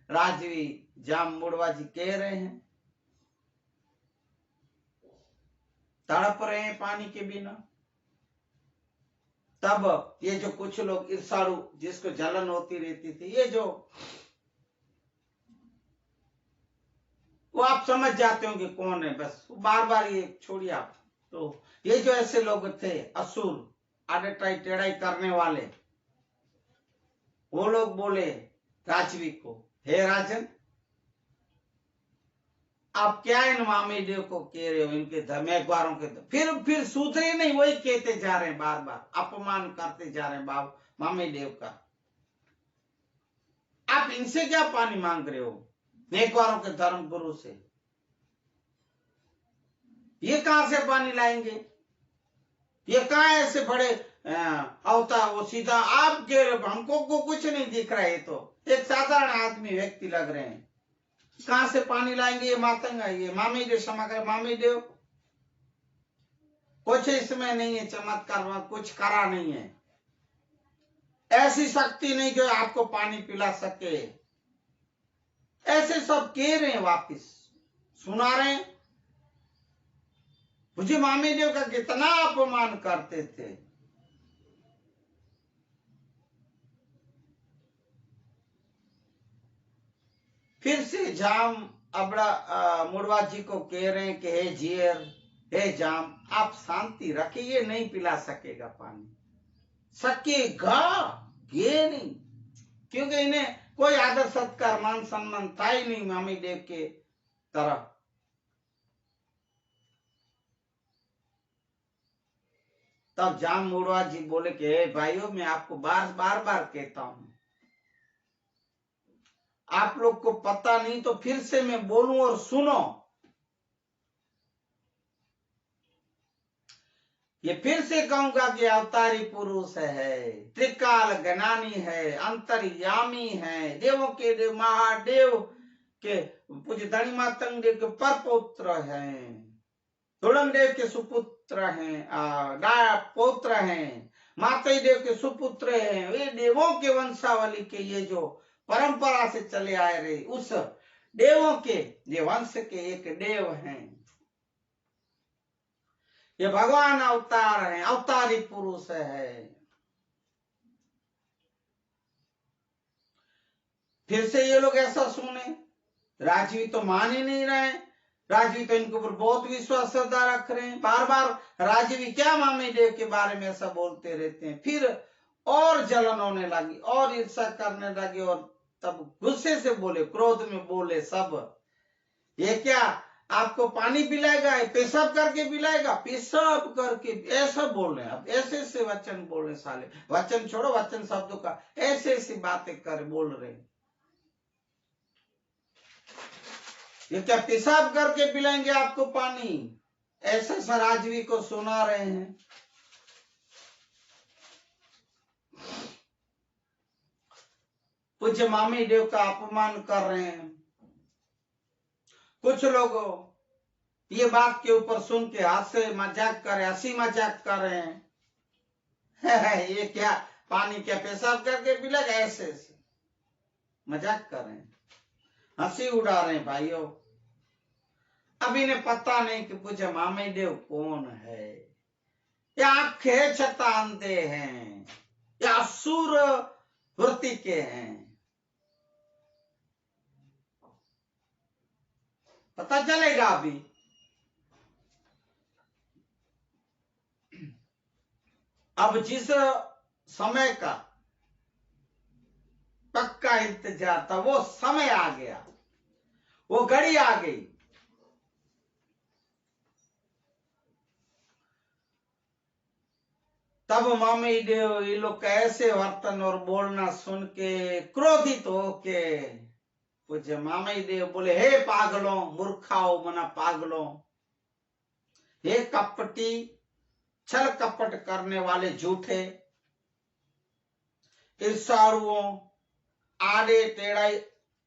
राजवी जाम मुड़वा जी कह रहे हैं, तड़प रहे हैं पानी के बिना। तब ये जो कुछ लोग ईर्षाड़ु, जिसको जलन होती रहती थी, ये जो वो आप समझ जाते होंगे कौन है, बस बार बार ये छोड़िए आप। तो ये जो ऐसे लोग थे असुर, आड़टाई टेढ़ाई करने वाले, वो लोग बोले राजवी को, हे राजन, आप क्या इन मामी देव को कह रहे हो, इनके धर्मेग्वारों के फिर सुधरे नहीं, वही कहते जा रहे हैं, बार बार अपमान करते जा रहे हैं मामी देव का। आप इनसे क्या पानी मांग रहे हो, नेकवारों के धर्म गुरु से, ये कहां से पानी लाएंगे, ये कहां ऐसे बड़े अवतार, वो सीधा आप कह रहे, हमको को कुछ नहीं दिख रहा है, तो एक साधारण आदमी व्यक्ति लग रहे हैं, कहां से पानी लाएंगे ये मातंगा, ये मामी देव क्षमा कर, मामी देव कुछ इसमें नहीं है, चमत्कार कुछ करा नहीं है, ऐसी शक्ति नहीं जो आपको पानी पिला सके। ऐसे सब कह रहे हैं, वापिस सुना रहे हैं। मुझे मामी देव का कितना अपमान करते थे। फिर से जाम अबड़ा मुड़वा जी को कह रहे हैं कि हे जियर, हे जाम, आप शांति रखिए, ये नहीं पिला सकेगा पानी, सकेगा ये नहीं, क्योंकि इन्हें कोई आदर सत्कार मान सम्मान था ही नहीं मामी देव के तरफ। तब जाम मुड़वा जी बोले कि हे भाइयों, मैं आपको बार बार कहता हूं, आप लोग को पता नहीं तो फिर से मैं बोलूं और सुनो। ये फिर से कहूंगा कि अवतारी पुरुष है, त्रिकाल ज्ञानी है, अंतर्यामी है, देवों के देव महादेव के पूज्य धनी मातंग देव के परपुत्र हैं, तुड़ंग देव के सुपुत्र हैं, पौत्र हैं, मातई देव के सुपुत्र हैं। ये देवों के वंशावली के ये जो परंपरा से चले आए रहे, उस देवों के ये वंश के एक देव हैं। ये भगवान अवतार हैं, अवतारी पुरुष है। फिर से ये लोग ऐसा सुने, राजवी तो मान ही नहीं रहे, राजवी तो इनके ऊपर बहुत विश्वास श्रद्धा रख रहे हैं, बार बार राजवी क्या मामी देव के बारे में ऐसा बोलते रहते हैं। फिर और जलन होने लगी और ईर्षा करने लगे, और तब गुस्से से बोले, क्रोध में बोले सब, ये क्या आपको पानी पिलाएगा, पेशाब करके पिलाएगा, पेशाब करके, ऐसा बोल रहे हैं। अब ऐसे ऐसे वचन बोल रहे, साले वचन छोड़ो, वचन शब्दों का ऐसे ऐसी बातें कर बोल रहे हैं। ये क्या पेशाब करके पिलाएंगे आपको पानी, ऐसे राजवी को सुना रहे हैं। पूज्य मामी देव का अपमान कर रहे हैं। कुछ लोग ये बात के ऊपर सुन के हंसे मजाक कर रहे, हंसी मजाक कर रहे हैं। ये क्या पानी क्या पेशाब करके पिलाएगा, ऐसे ऐसे मजाक कर रहे हैं, हंसी उड़ा रहे हैं। भाइयों, अब इन्हें पता नहीं कि पूज्य मामी देव कौन है। या आंखें छतांदे हैं, या असुर वृत्ति के हैं, पता चलेगा अभी। अब जिस समय का पक्का इंतजार था वो समय आ गया, वो घड़ी आ गई। तब मामी देव ये लोग कैसे वर्तन और बोलना सुन के क्रोधित हो के पूछे। मामी देव बोले, हे पागलों, मूर्खाओ मना पागलों, हे कपटी, छल कपट करने वाले झूठे, ईर्षालुओं, आड़े टेढ़ाई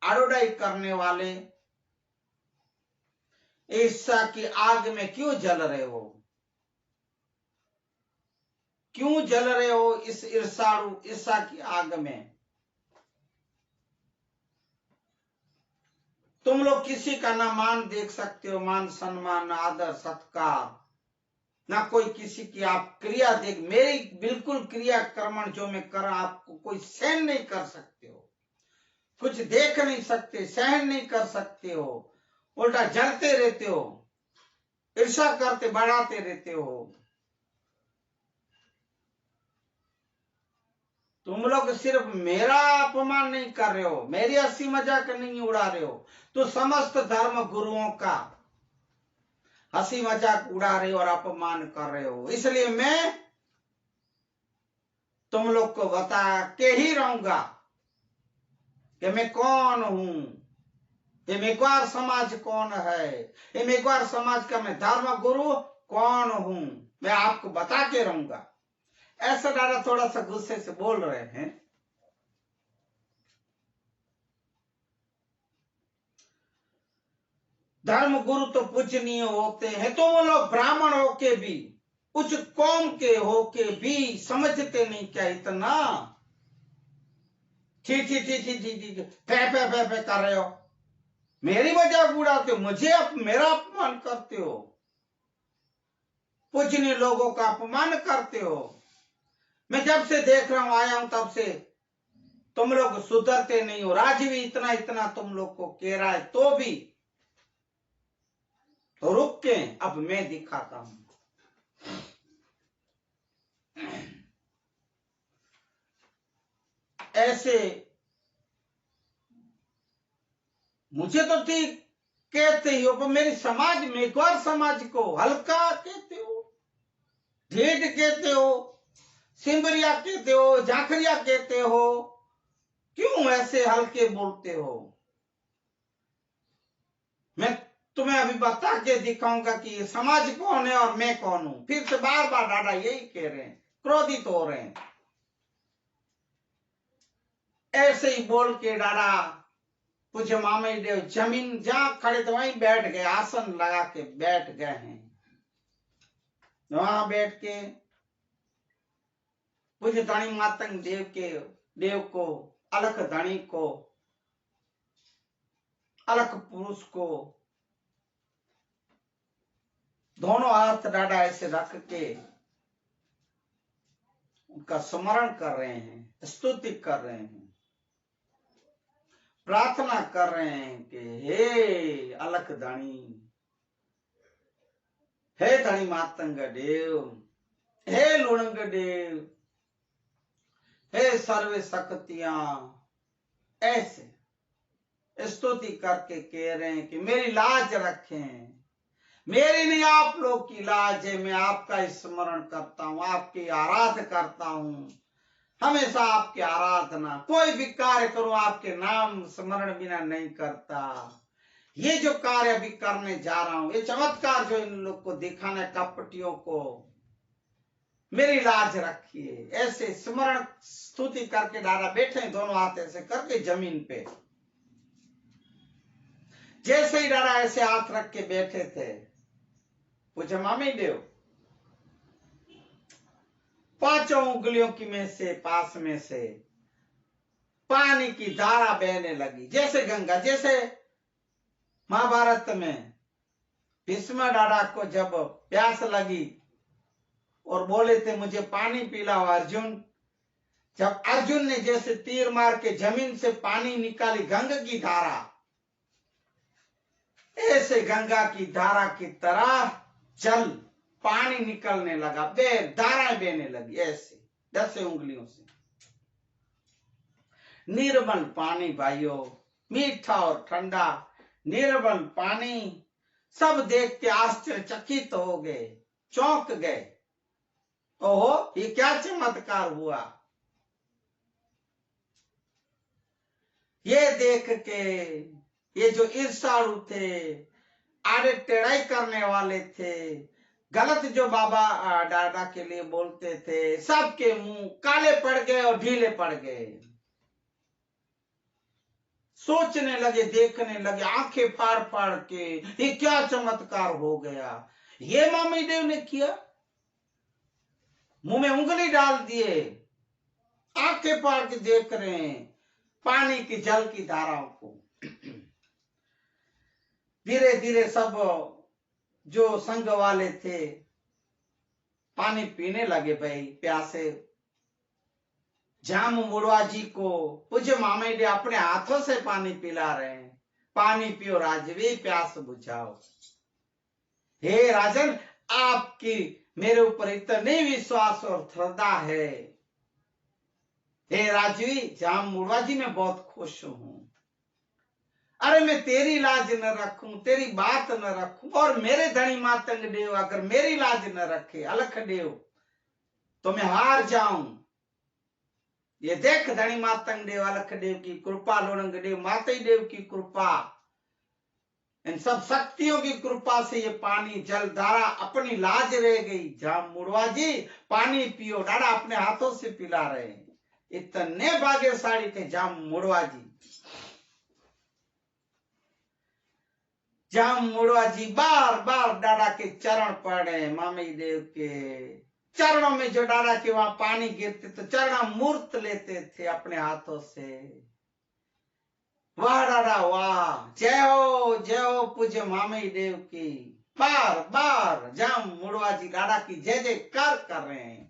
आड़ोडाई करने वाले, ईर्षा की आग में क्यों जल रहे हो? क्यों जल रहे हो इस ईर्षा की आग में? तुम लोग किसी का ना मान देख सकते हो, मान सम्मान, ना आदर सत्कार, ना कोई किसी की आप क्रिया देख। मेरी बिल्कुल क्रिया कर्मण जो मैं कर आपको कोई सहन नहीं कर सकते हो, कुछ देख नहीं सकते, सहन नहीं कर सकते हो, उल्टा जलते रहते हो, ईर्षा करते बढ़ाते रहते हो। तुम लोग सिर्फ मेरा अपमान नहीं कर रहे हो, मेरी हंसी मजाक नहीं उड़ा रहे हो, तो समस्त धर्म गुरुओं का हंसी मजाक उड़ा रहे हो और अपमान कर रहे हो। इसलिए मैं तुम लोग को बता के ही रहूंगा कि मैं कौन हूं, ये मेघवार समाज कौन है, ये मेघवार समाज का मैं धर्म गुरु कौन हूं, मैं आपको बता के रहूंगा। ऐसा दादा थोड़ा सा गुस्से से बोल रहे हैं। धर्म गुरु तो पूजनीय होते हैं, तो वो लोग ब्राह्मण होके भी, उच्च कौम के होके भी समझते नहीं क्या इतना? ठीक ठीक ठीक ठीक ठीक ठीक फे कर रहे हो, मेरी मजाक उड़ाते हो, मुझे मेरा अपमान करते हो, पूजनीय लोगों का अपमान करते हो। मैं जब से देख रहा हूं, आया हूं तब से तुम लोग सुधरते नहीं हो। राजवी इतना इतना तुम लोग को कह रहा है तो भी तो रुक के अब मैं दिखाता हूं। ऐसे मुझे तो ठीक कहते ही हो, पर मेरी समाज मेघवार समाज को हल्का कहते हो, ढेठ कहते हो, सिमरिया कहते हो, झांखरिया कहते हो, क्यों ऐसे हल्के बोलते हो? मैं तुम्हें अभी बता के दिखाऊंगा कि समाज कौन है और मैं कौन हूं। फिर से बार बार दादा यही कह रहे हैं, क्रोधित हो रहे हैं। ऐसे ही बोल के दादा पूछे मामे देव जमीन जहां खड़े थे वहीं बैठ गए, आसन लगा के बैठ गए हैं। वहां बैठ के पूछे धनी मातंग देव को, अलख धनी को, अलख पुरुष को दोनों हाथ डाडा ऐसे रख के उनका स्मरण कर रहे हैं, स्तुति कर रहे हैं, प्रार्थना कर रहे हैं कि हे अलख धनी, हे धनी मातंग देव, हे लुणंग देव, हे सर्वे शक्तियां, ऐसे स्तुति करके कह रहे हैं कि मेरी लाज रखें। मेरी नहीं आप लोग की लाज है, मैं आपका स्मरण करता हूं, आपकी आराधना करता हूं, हमेशा आपकी आराधना, कोई भी कार्य करूं आपके नाम स्मरण बिना नहीं करता। ये जो कार्य अभी करने जा रहा हूं, ये चमत्कार जो इन लोग को दिखाना, कपटियों को, मेरी लाज रखिए। ऐसे स्मरण स्तुति करके दादा बैठे, दोनों हाथ ऐसे करके जमीन पे, जैसे ही दादा ऐसे हाथ रख के बैठे थे, पूछे मामी देव, पांचों उंगलियों की में से पास में से पानी की धारा बहने लगी, जैसे गंगा। जैसे महाभारत में भीष्म दादा को जब प्यास लगी, और बोले थे मुझे पानी पिलाओ अर्जुन। जब अर्जुन ने जैसे तीर मार के जमीन से पानी निकाली, गंगा की धारा, ऐसे गंगा की धारा की तरह जल पानी निकलने लगा, धाराएं बहने लगी ऐसे 10 उंगलियों से। निर्मल पानी भाइयों, मीठा और ठंडा निर्मल पानी। सब देख के आश्चर्यचकित हो गए, चौंक गए। ओहो, ये क्या चमत्कार हुआ। ये देख के ये जो ईर्ष्यालु थे, आड़े टेढ़ाई करने वाले थे, गलत जो बाबा दादा के लिए बोलते थे, सबके मुंह काले पड़ गए और ढीले पड़ गए। सोचने लगे, देखने लगे आंखें फाड़ फाड़ के, ये क्या चमत्कार हो गया। ये मामी देव ने किया, मुंह में उंगली डाल दिए, आंखें फाड़ के देख रहे हैं पानी की जल की धाराओं को। धीरे धीरे सब जो संघ वाले थे पानी पीने लगे भाई, प्यासे। जाम मुड़वा जी को पूज्य मामे जी अपने हाथों से पानी पिला रहे हैं, पानी पियो राजवी, प्यास बुझाओ। हे राजन, आपकी मेरे ऊपर इतने विश्वास और श्रद्धा है। हे राजवी, जाम मुड़वा जी मैं बहुत खुश हूं। अरे मैं तेरी लाज न रखूं, तेरी बात न रखूं, और मेरे धनी मातंग देव अगर मेरी लाज न रखे अलख देव, तो मैं हार जाऊं। ये देख धनी मातंग देव, अलख देव की कृपा, लोणंग देव, मातई देव की कृपा, इन सब शक्तियों की कृपा से ये पानी जल धारा अपनी लाज रह गई। जाम मुड़वा जी पानी पियो, डाड़ा अपने हाथों से पिला रहे हैं। इतने भाग्यशाली थे जाम मुड़वा जी। जाम मुड़वा जी बार बार दादा के चरण पड़े, मामी देव के चरणों में जो दादा के वहां पानी गिरते तो चरण मूर्त लेते थे अपने हाथों से। वाह दादा वाह, जय हो पूज्य मामी देव की। बार बार जाम मुड़वा जी दादा की जय जयकार कर रहे हैं।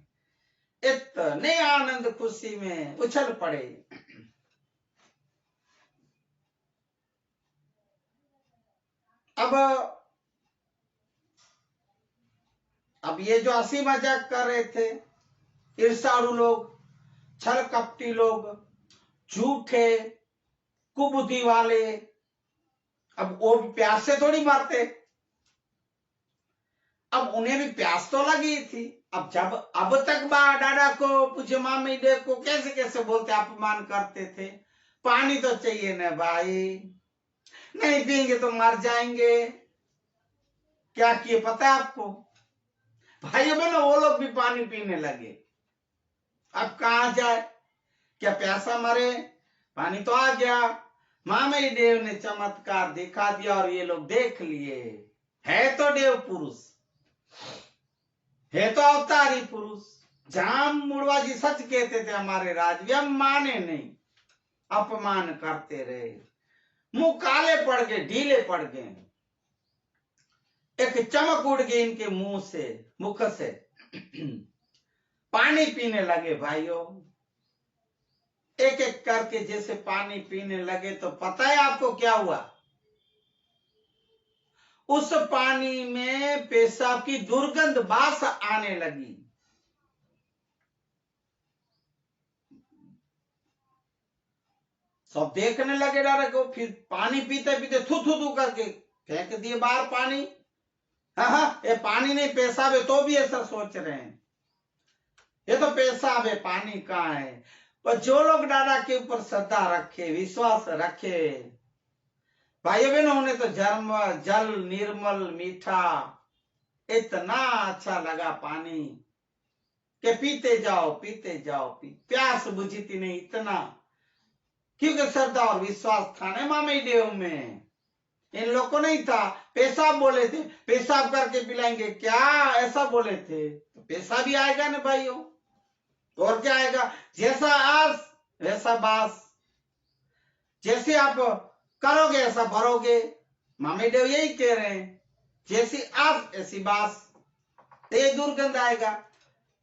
इतने आनंद खुशी में उछल पड़े। अब ये जो हंसी मजाक कर रहे थे, ईर्ष्यालु लोग, छल कपटी लोग, झूठे कुबुद्धि वाले, अब वो भी प्यास से थोड़ी मरते, अब उन्हें भी प्यास तो लगी थी। अब जब अब तक दादा को पूज्य मामी देव को कैसे कैसे बोलते, अपमान करते थे, पानी तो चाहिए ना भाई, नहीं पिएंगे तो मर जाएंगे। क्या किए पता है आपको भाइयों बहनों, वो लोग भी पानी पीने लगे। अब कहां जाए, क्या प्यासा मरे, पानी तो आ गया। मामी देव ने चमत्कार दिखा दिया और ये लोग देख लिए। है तो देव पुरुष, है तो अवतारी पुरुष। जाम मुड़वा जी सच कहते थे हमारे राज, हम माने नहीं, अपमान करते रहे, मुंह काले पड़ गए, ढीले पड़ गए, एक चमक उड़ गई इनके मुंह से, मुख से। पानी पीने लगे भाइयों, एक एक करके जैसे पानी पीने लगे तो पता है आपको क्या हुआ, उस पानी में पेशाब की दुर्गंध बास आने लगी। सब देखने लगे डर को, फिर पानी पीते पीते थू थू थू करके फेंक दिए बाहर पानी। हाँ, ये पानी नहीं पेशाब है, तो भी ऐसा सोच रहे हैं ये तो पेशाब है, पानी कहाँ है। पर जो लोग दादा के ऊपर श्रद्धा रखे, विश्वास रखे भाइयों बहनों, उन्हें तो जल निर्मल मीठा इतना अच्छा लगा पानी कि पीते जाओ प्यास बुझती नहीं इतना, क्योंकि श्रद्धा और विश्वास था ना मामी देव में। इन लोग को नहीं था, पेशाब बोले थे, पेशाब करके पिलाएंगे क्या, ऐसा बोले थे। तो पेशाब भी आएगा ना भाइयों, और क्या आएगा, जैसा आस वैसा बास, जैसे आप करोगे ऐसा भरोगे। मामी देव यही कह रहे हैं, जैसी आस ऐसी बास, ये दुर्गंध आएगा।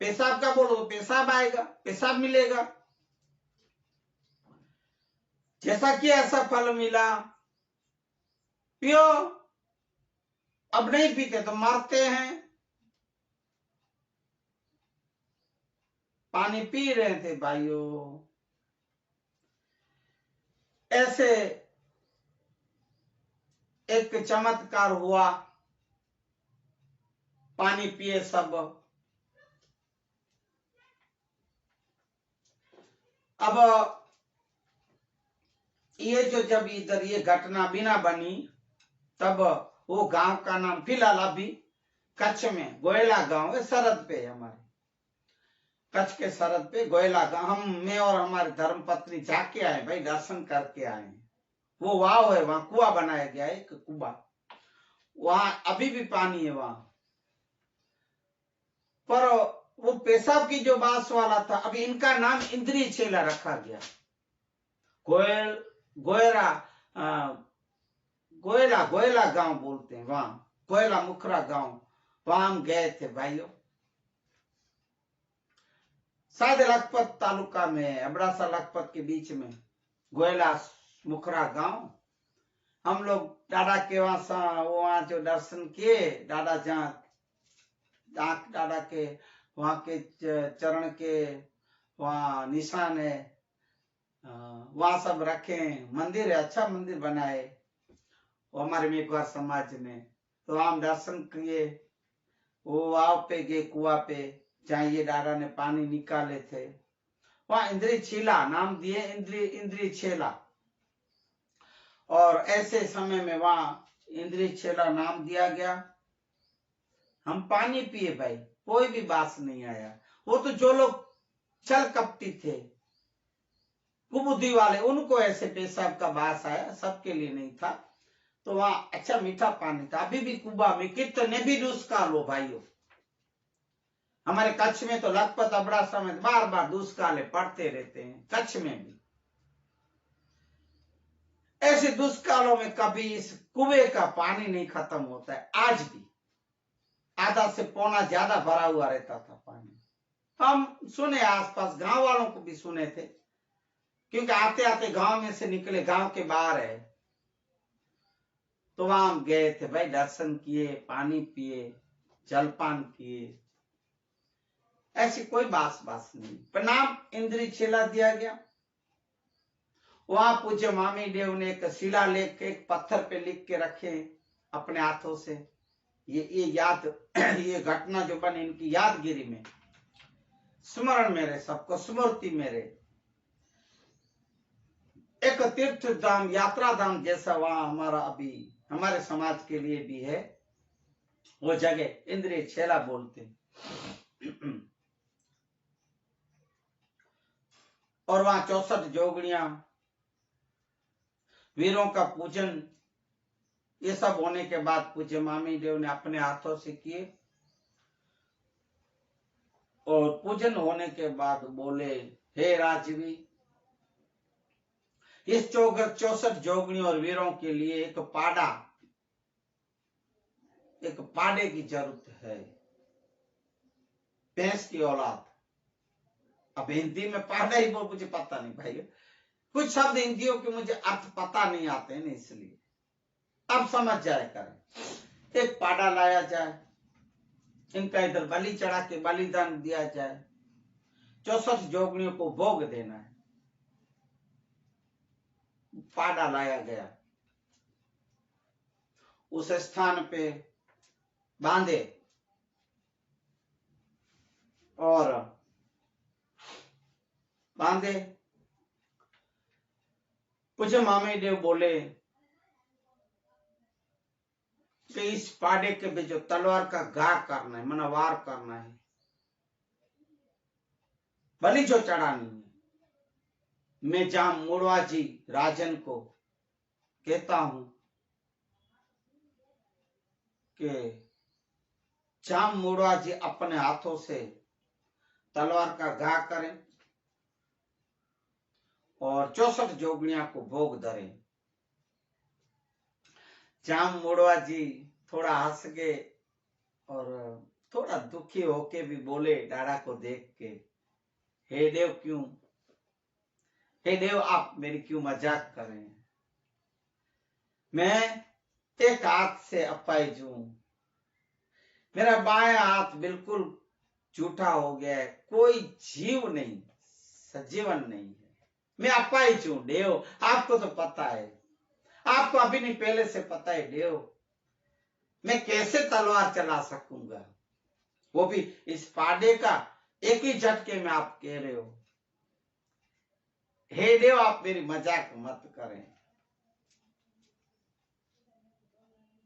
पेशाब का बोलो तो पेशाब आएगा, पेशाब मिलेगा। जैसा कि ऐसा फल मिला, पियो। अब नहीं पीते तो मरते हैं। पानी पी रहे थे भाइयों। ऐसे एक चमत्कार हुआ, पानी पिए सब। अब ये जो जब इधर ये घटना बिना बनी, तब वो गांव का नाम फिलहाल अभी कच्छ में गोयला गांव है, सरहद पे है हमारे, कच्छ के सरहद पे गोयला गांव। मैं और हमारी धर्म पत्नी जाके आए भाई, दर्शन करके आए। वो वाव है, वहां कुआं बनाया गया है, एक कुआं, वहां अभी भी पानी है वहां। पर वो पेशाब की जो बांस वाला था, अभी इनका नाम इंद्री छेला रखा गया। गोयरा गोयला गोयला गांव बोलते हैं वहां, गोयला मुखरा गांव, वहां हम गए थे भाइयों। शायद लखपत तालुका में, अबड़ासा लखपत के बीच में गोयला मुखरा गांव। हम लोग दादा के वहां जो दर्शन किए, दादा जहाँ दादा के वहां के चरण के वहां निशान है, वहां सब रखे। मंदिर है, अच्छा मंदिर बनाए वो हमारे मेघवार समाज में। तो हम दर्शन किए, वो वाव पे गए, कुआं पे जहाँ ये दादा ने पानी निकाले थे, वहां इंद्री छीला नाम दिए, इंद्री छेला। और ऐसे समय में वहां इंद्री छेला नाम दिया गया। हम पानी पिए भाई, कोई भी बात नहीं आया। वो तो जो लोग छल कपटी थे, कुबुद्धि वाले, उनको ऐसे पेशाब का बास आया, सबके लिए नहीं था। तो वहां अच्छा मीठा पानी था। अभी भी कुबा में कितने भी दुष्काल हो भाइयों, हमारे कच्छ में तो लखपत अबड़ासा में बार बार दुष्काल पड़ते रहते हैं, कच्छ में भी। ऐसे दुष्कालों में कभी इस कुएं का पानी नहीं खत्म होता है। आज भी आधा से पौना ज्यादा भरा हुआ रहता था पानी। हम सुने, आसपास गांव वालों को भी सुने थे, क्योंकि आते आते गांव में से निकले, गांव के बाहर है। तो वहां गए थे भाई, दर्शन किए, पानी पिए, जलपान किए। ऐसी कोई बात नहीं। प्रणाम इंद्री छेला दिया गया। वहां पूज्य मामी देव ने एक शिलालेख एक पत्थर पे लिख के रखे अपने हाथों से। ये याद ये घटना जो बनी, इनकी यादगिरी में, स्मरण मेरे, सबको स्मृति मेरे। एक तीर्थ धाम, यात्रा धाम जैसा वहां हमारा अभी हमारे समाज के लिए भी है वो जगह, इंद्रिय छेला बोलते। और वहां 64 जोगड़ियां, वीरों का पूजन, ये सब होने के बाद पूज्य मामी देव ने अपने हाथों से किए। और पूजन होने के बाद बोले, हे राजवी, इस 64 जोगणियों और वीरों के लिए एक पाड़े की जरूरत है, भैंस की औलाद। अब हिंदी में पाड़ा ही बोल, मुझे पता नहीं भाई, कुछ शब्द हिंदियों के मुझे अर्थ पता नहीं आते हैं, इसलिए अब समझ जाए करें। एक पाड़ा लाया जाए, इनका इधर बलि चढ़ा के बलिदान दिया जाए, 64 जोगणियों को भोग देना है। पाड़ा लाया गया, उस स्थान पे बांधे और पूज्य मामी देव बोले कि इस पाड़े के भी जो तलवार का घा करना है, मना वार करना है, बलि जो चढ़ानी है, मैं जाम मुड़वा जी राजन को कहता हूं कि जाम मुड़वा जी अपने हाथों से तलवार का घा करें और 64 जोगणिया को भोग धरे। जाम मुड़वा जी थोड़ा हंस गए और थोड़ा दुखी होके भी बोले डाड़ा को देख के, हे देव क्यों, हे देव आप मेरी क्यों मजाक कर रहे हैं? मैं एक हाथ से अपाहिज हूं, मेरा बायां हाथ बिल्कुल झूठा हो गया है, कोई जीव नहीं, सजीवन नहीं है, मैं अपाहिज हूं देव, आपको तो पता है, आपको अभी नहीं पहले से पता है देव, मैं कैसे तलवार चला सकूंगा, वो भी इस पाडे का एक ही झटके में। आप कह रहे हो, हे देव आप मेरी मजाक मत करें।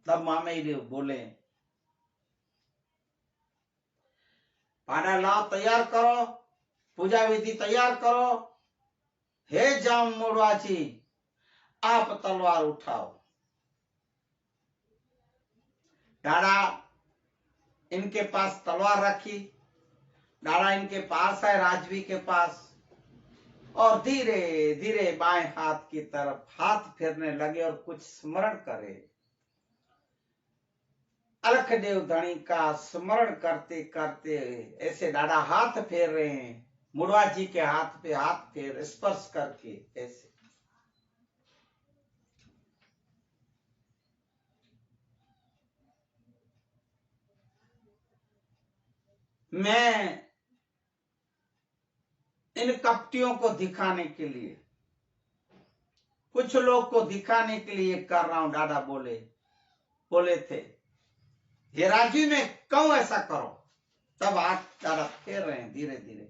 तब मामे देव बोले, पाडा लाओ, तैयार करो, पूजा विधि तैयार करो, हे जाममुड़वा जी आप तलवार उठाओ। डाड़ा इनके पास तलवार रखी, डाड़ा इनके पास है राजवी के पास, और धीरे धीरे बाएं हाथ की तरफ हाथ फेरने लगे और कुछ स्मरण करे। अलखदेव धनी का स्मरण करते करते ऐसे डाड़ा हाथ फेर रहे हैं, मुड़वा जी के हाथ पे हाथ फेर स्पर्श करके ऐसे। मैं इन कपटियों को दिखाने के लिए, कुछ लोग को दिखाने के लिए कर रहा हूं, डाड़ा बोले थे, ये राजवी में क्यों ऐसा करो। तब हाथ डाड़ा फेर रहे हैं धीरे धीरे।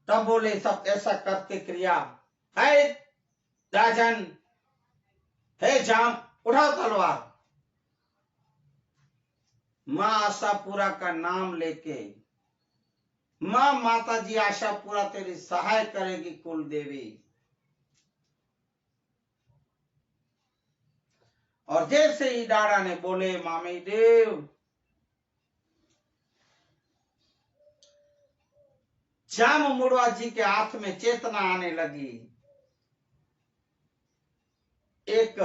तब बोले सब ऐसा करते क्रिया, है राजन, हे जाम उठाओ तलवार। मां आशापुरा का नाम लेके, मां माता जी आशापुरा तेरी सहाय करेगी कुल देवी। और जैसे ही डाड़ा ने बोले मामी देव, जाम मुड़वा जी के हाथ में चेतना आने लगी, एक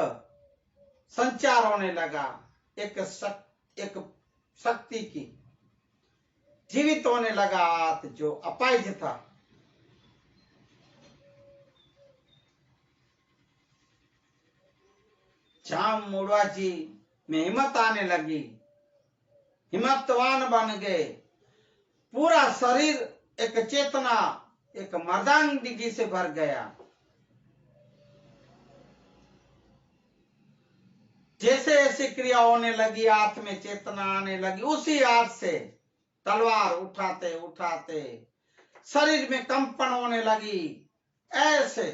संचार होने लगा, एक शक्ति की जीवित होने लगा हाथ जो अपाहिज था। जाम मुड़वा जी में हिम्मत आने लगी, हिम्मतवान बन गए, पूरा शरीर एक चेतना, एक मर्दांगिनी से भर गया। जैसे ऐसी क्रिया होने लगी, हाथ में चेतना आने लगी, उसी हाथ से तलवार उठाते उठाते शरीर में कंपन होने लगी। ऐसे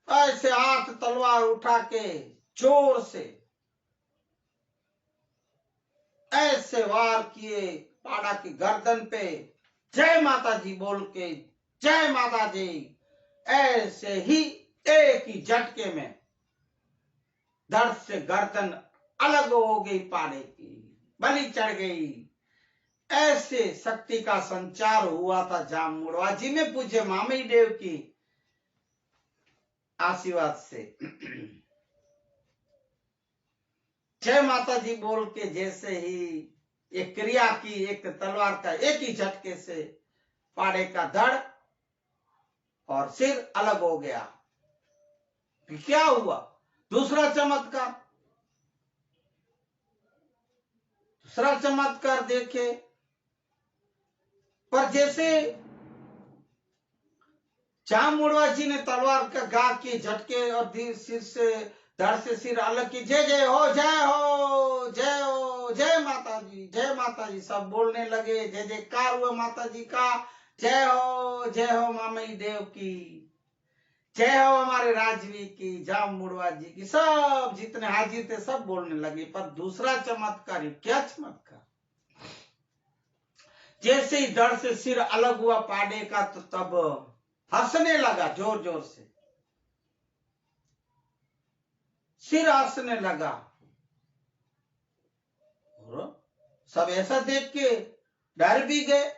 ऐसे हाथ तलवार उठा के जोर से ऐसे वार किए पाड़ा की गर्दन पे, जय माता जी बोल के, जय माता जी। ऐसे ही एक ही झटके में दर्द से गर्दन अलग हो गई, पाड़े की बलि चढ़ गई। ऐसे शक्ति का संचार हुआ था जाम मुड़वा जी में, पूज्य मामी देव की आशीर्वाद से। जय माता जी बोल के जैसे ही एक क्रिया की, एक तलवार का एक ही झटके से पाड़े का धड़ और सिर अलग हो गया। क्या हुआ? दूसरा चमत्कार, दूसरा चमत्कार देखे। पर जैसे जाम मुड़वा जी ने तलवार का गा के झटके और सिर से, धड़ से सिर अलग की, जय जय हो, जय हो, जय हो, जय माता जी, जय माता जी, सब बोलने लगे, जय जयकार हुआ माता जी का, जय हो मामी देव की, जय हो हमारे राजवी की, जाम मुड़वा जी की, सब जितने हाजिर थे सब बोलने लगे। पर दूसरा चमत्कार, क्या चमत्कार, जैसे ही धड़ से सिर अलग हुआ पाड़े का, तो तब हंसने लगा जोर जोर से, सिर हंसने लगा। और सब ऐसा देख के डर भी गए,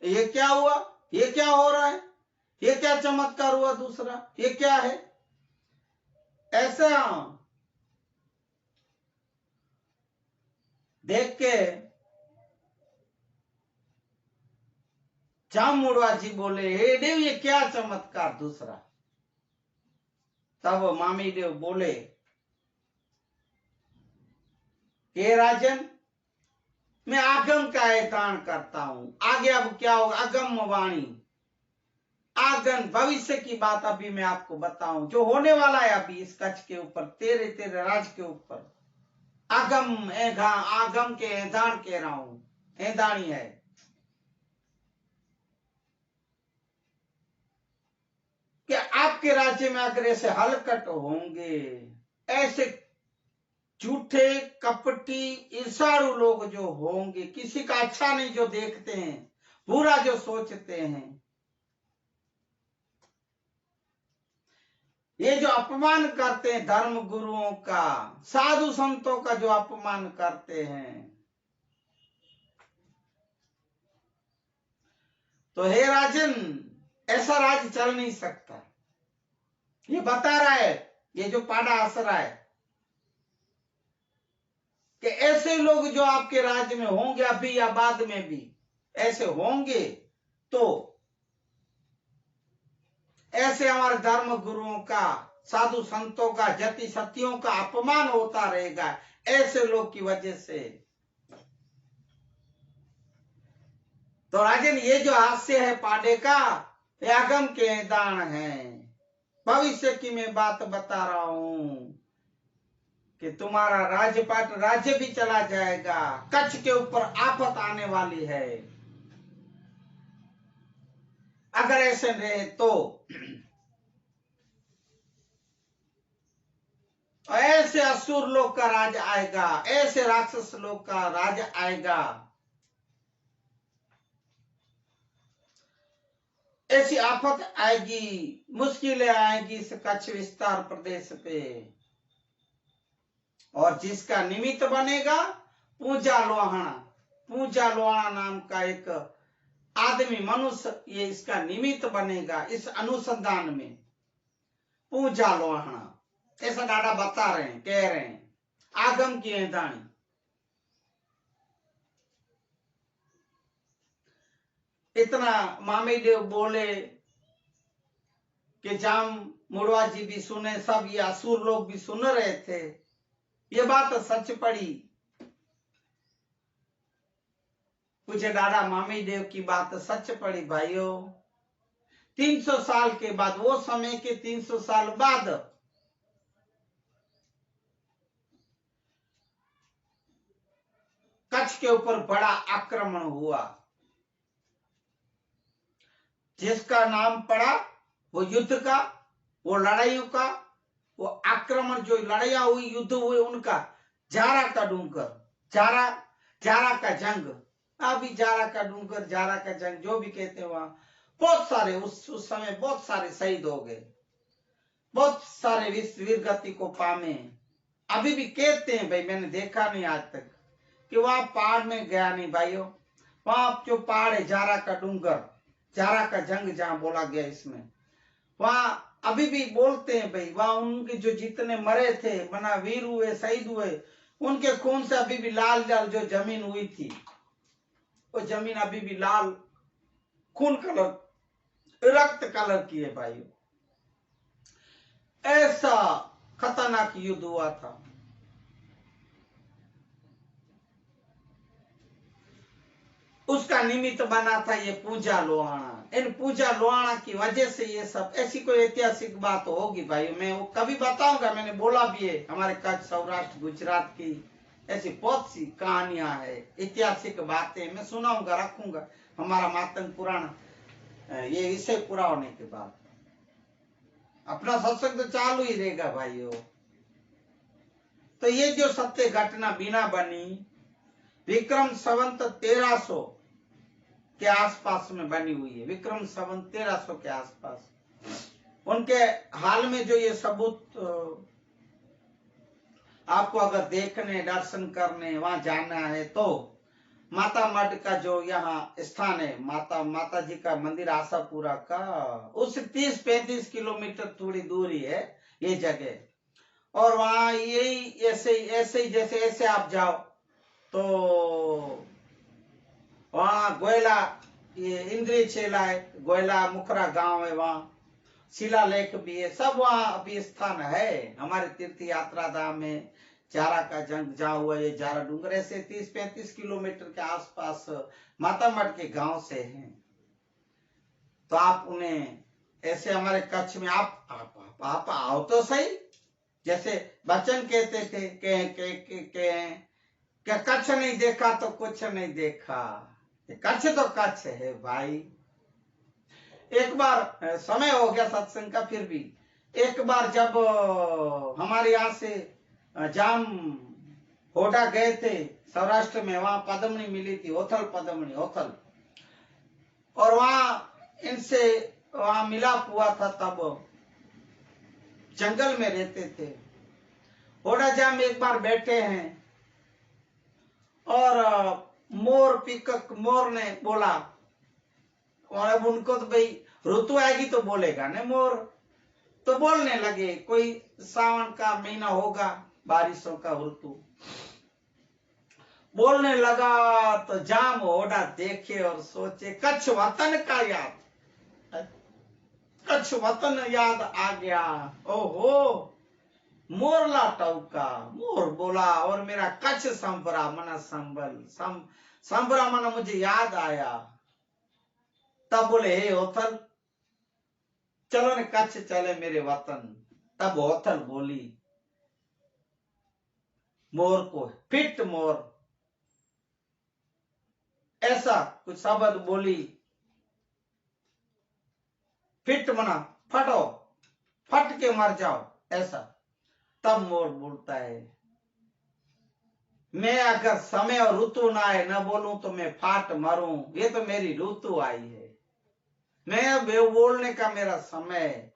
ये क्या हुआ, ये क्या हो रहा है, ये क्या चमत्कार हुआ दूसरा, ये क्या है। ऐसा देख के जामुड़वा जी बोले, हे देव ये क्या चमत्कार दूसरा। तब मामी देव बोले, हे राजन, मैं आगम का एहसान करता हूं। आगे अब क्या होगा, अगम वाणी, आगन भविष्य की बात अभी मैं आपको बताऊं, जो होने वाला है अभी इस कच्छ के ऊपर, तेरे राज के ऊपर। आगम के एहसान कह रहा हूं, एहदानी है कि आपके राज्य में अगर ऐसे हलकट होंगे, ऐसे झूठे कपटी ईर्षालु लोग जो होंगे, किसी का अच्छा नहीं जो देखते हैं, बुरा जो सोचते हैं, ये जो अपमान करते हैं धर्म गुरुओं का, साधु संतों का जो अपमान करते हैं, तो हे राजन, ऐसा राज चल नहीं सकता। ये बता रहा है, ये जो पाड़ा हंस रहा है कि ऐसे लोग जो आपके राज्य में होंगे अभी या बाद में भी ऐसे होंगे, तो ऐसे हमारे धर्म गुरुओं का, साधु संतों का, जति सतियों का अपमान होता रहेगा ऐसे लोग की वजह से। तो राजन, ये जो हास्य है पाडे का, ये आगम के दान है। भविष्य की मैं बात बता रहा हूं कि तुम्हारा राजपाट राज्य भी चला जाएगा, कच्छ के ऊपर आफत आने वाली है अगर ऐसे रहे तो। ऐसे असुर लोग का राज आएगा, ऐसे राक्षस लोग का राज आएगा, ऐसी आफत आएगी, मुश्किलें आएगी इस कच्छ विस्तार प्रदेश पे। और जिसका निमित्त बनेगा पूजा लोहाना, पूजा लोहाना नाम का एक आदमी, मनुष्य, ये इसका निमित्त बनेगा इस अनुसंधान में। पूजा लोहाना ऐसा दादा बता रहे हैं, कह रहे हैं, आगम की एहदानी। इतना मामी देव बोले कि जाम मुड़वा जी भी सुने, सब ये असुर लोग भी सुन रहे थे। ये बात सच पड़ी, पूछे दादा मामी देव की बात सच पड़ी भाइयों। 300 साल के बाद, वो समय के 300 साल बाद कच्छ के ऊपर बड़ा आक्रमण हुआ, जिसका नाम पड़ा वो युद्ध का, वो लड़ाइयों का, वो आक्रमण, जो लड़ाइयां हुई, युद्ध हुए उनका, जारा का डूंगर, जारा का जंग, अभी जारा का डूंगर, जारा का जंग जो भी कहते हैं, वहां बहुत सारे उस समय बहुत सारे शहीद हो गए, बहुत सारे वीर गति को पामे। अभी भी कहते हैं भाई, मैंने देखा नहीं आज तक कि वहां पहाड़ में गया नहीं भाइयों, वहां जो पहाड़ है जारा का डूंगर, जारा का जंग जहां बोला गया इसमें, वहां अभी भी बोलते हैं भाई, वहां उनके जो जितने मरे थे, मना वीर हुए, शहीद हुए, उनके खून से अभी भी लाल लाल जो जमीन हुई थी, वो जमीन अभी भी लाल खून कलर, रक्त कलर की है भाइयों। ऐसा खतरनाक युद्ध हुआ था। उसका निमित्त बना था ये पूजा लोहाना। इन पूजा लोहाना की वजह से ये सब, ऐसी कोई ऐतिहासिक बात होगी भाई, मैं वो कभी बताऊंगा, मैंने बोला भी है, हमारे कच्छ, सौराष्ट्र, गुजरात की ऐसी बहुत सी कहानियां है, ऐतिहासिक बातें मैं सुनाऊंगा, रखूंगा हमारा मातंग पुराण, ये विषय पूरा होने के बाद अपना सत्संग तो चालू ही रहेगा भाइयों। तो ये जो सत्य घटना बिना बनी, विक्रम संवत 1300 के आसपास में बनी हुई है, विक्रम संवत 1300 के आसपास। उनके हाल में जो ये सबूत आपको अगर देखने, दर्शन करने वहां जाना है, तो माता मठ का जो यहाँ स्थान है, माता जी का मंदिर आशापुरा का, उससे 30-35 किलोमीटर थोड़ी दूरी है ये जगह। और वहां यही ऐसे ही जैसे ऐसे आप जाओ, तो वहाँ गोयला, ये इंद्री चेला है, गोयला मुखरा गांव है, वहाँ शिलालेख भी है, सब वहाँ अभी स्थान है। हमारे तीर्थ यात्रा धाम में जारा का जंग जहाँ हुआ, ये जारा डूंगर ऐसे 30-35 किलोमीटर के आसपास माता मठ के गांव से हैं। तो आप उन्हें ऐसे हमारे कच्छ में आप आओ तो सही। जैसे बच्चन कहते थे क्या कच्छ नहीं देखा तो कुछ नहीं देखा। कच्छ तो कच्छ है भाई। एक बार समय हो गया सत्संग का, फिर भी एक बार जब हमारे यहाँ से जाम होडा गए थे सौराष्ट्र में, वहां पद्मनी मिली थी, ओथल पद्मनी ओथल, और वहां इनसे वहां मिलाप हुआ था। तब जंगल में रहते थे। होडा जाम एक बार बैठे हैं और मोर पिकक मोर ने बोला, और अब उनको तो भाई ऋतु आएगी तो बोलेगा ना मोर, तो बोलने लगे, कोई सावन का महीना होगा, बारिशों का ऋतु, बोलने लगा। तो जाम होडा देखे और सोचे, कच्छ वतन का याद, कच्छ वतन याद आ गया। ओहो, मोर ला टौका, मोर बोला और मेरा कच्छ संबरा मना संबरा मना मुझे याद आया। तब बोले, हे ओथल चलो ने कच्छ चले मेरे वतन। तब ओथल बोली मोर को, फिट मोर, ऐसा कुछ शब्द बोली, फिट मना फटो, फट के मर जाओ ऐसा। तब मोर बोलता है, मैं अगर समय और ऋतु ना आए न बोलूं तो मैं फाट मरूं, ये तो मेरी ऋतु आई है, मैं बोलने का मेरा समय।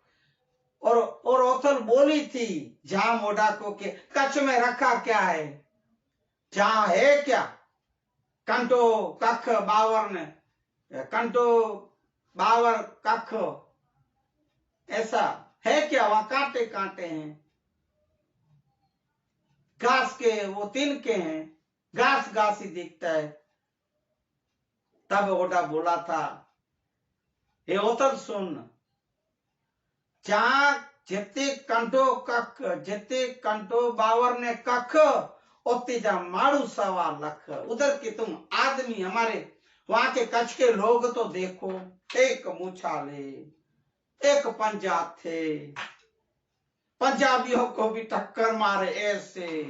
और ओथल बोली थी जहां मोडा को के कच्छ में रखा क्या है, जहां है क्या, कंटो कख बावर ने, कंटो बावर कख, ऐसा है क्या, वहां कांटे कांटे हैं, घास के वो तिनके हैं, घास घास ही दिखता है। तब ओडा बोला था, हे ओथल सुन, जहां जिते कंटो कख, जिते कंटो बावर ने कख, ओते जा माड़ू सवा लख। उधर के तुम आदमी हमारे वहां के कच्छ के लोग तो देखो, एक मूछाले, एक पंजा थे, पंजाबियों को भी टक्कर मारे ऐसे।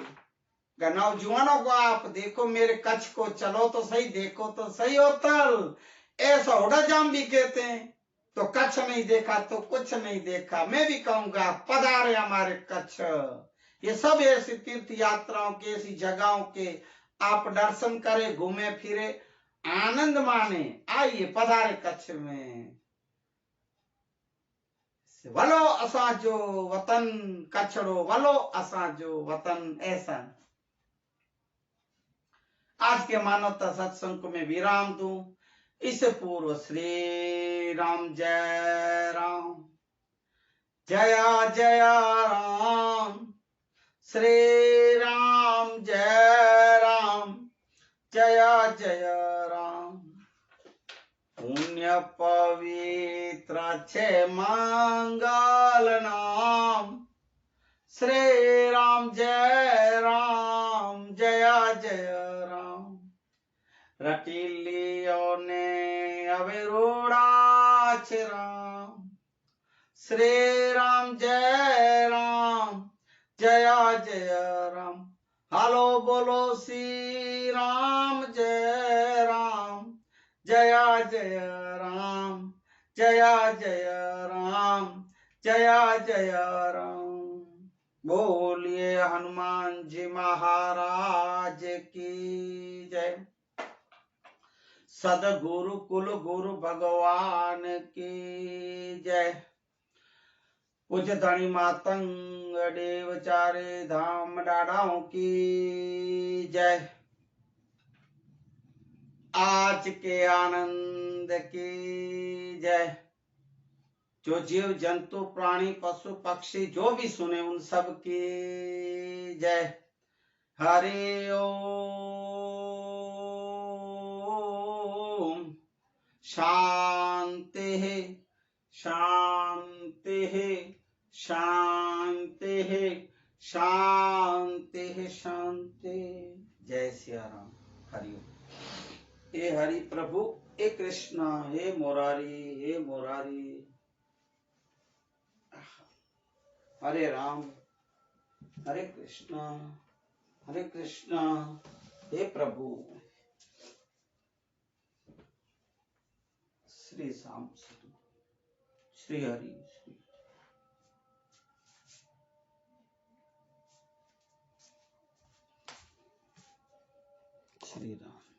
नौजवानों को आप देखो, मेरे कच्छ को चलो तो सही, देखो तो सही। ओथल ऐसा होडा जाम भी कहते हैं, तो कच्छ नहीं देखा तो कुछ नहीं देखा। मैं भी कहूंगा पधारे हमारे कच्छ। ये सब ऐसी तीर्थ यात्राओं के, ऐसी जगहों के आप दर्शन करें, घूमे फिरे, आनंद माने, आइए पधारे कच्छ में। वलो असांजो वतन कच्छड़ो, वलो असांजो वतन, ऐसा। आज के मानवता सत्संग को मैं विराम दूं। इससे पूर्व श्री राम जय राम, जय जय राम, श्री राम जय राम, जय जय राम। पुण्य पवित्र छे मंगल नाम, श्री राम जय राम, जय जय राम। रटी लियो ने अविरूढ़ा छे राम, श्री राम जय राम, जय जय राम। हालो बोलो श्री राम जय राम, जय जय राम, जय जय राम, जय जय राम। बोलिए हनुमान जी महाराज की जय। सदगुरु कुल गुरु भगवान की जय। पूज्य धनी मातंग देव चारे धाम डाढ़ाओं की जय। आज के आनंद की जय। जो जीव जंतु प्राणी पशु पक्षी जो भी सुने उन सब की जय। हरि ओम। शांतिः शांतिः शांतिः शांतिः शांतिः। जय सिया राम। हरि ओम। हे हरि प्रभु, हे कृष्णा, हे मुरारी, हे मुरारी। हरे राम, हरे कृष्णा, हे प्रभु। श्री श्याम श्री हरि श्री राम।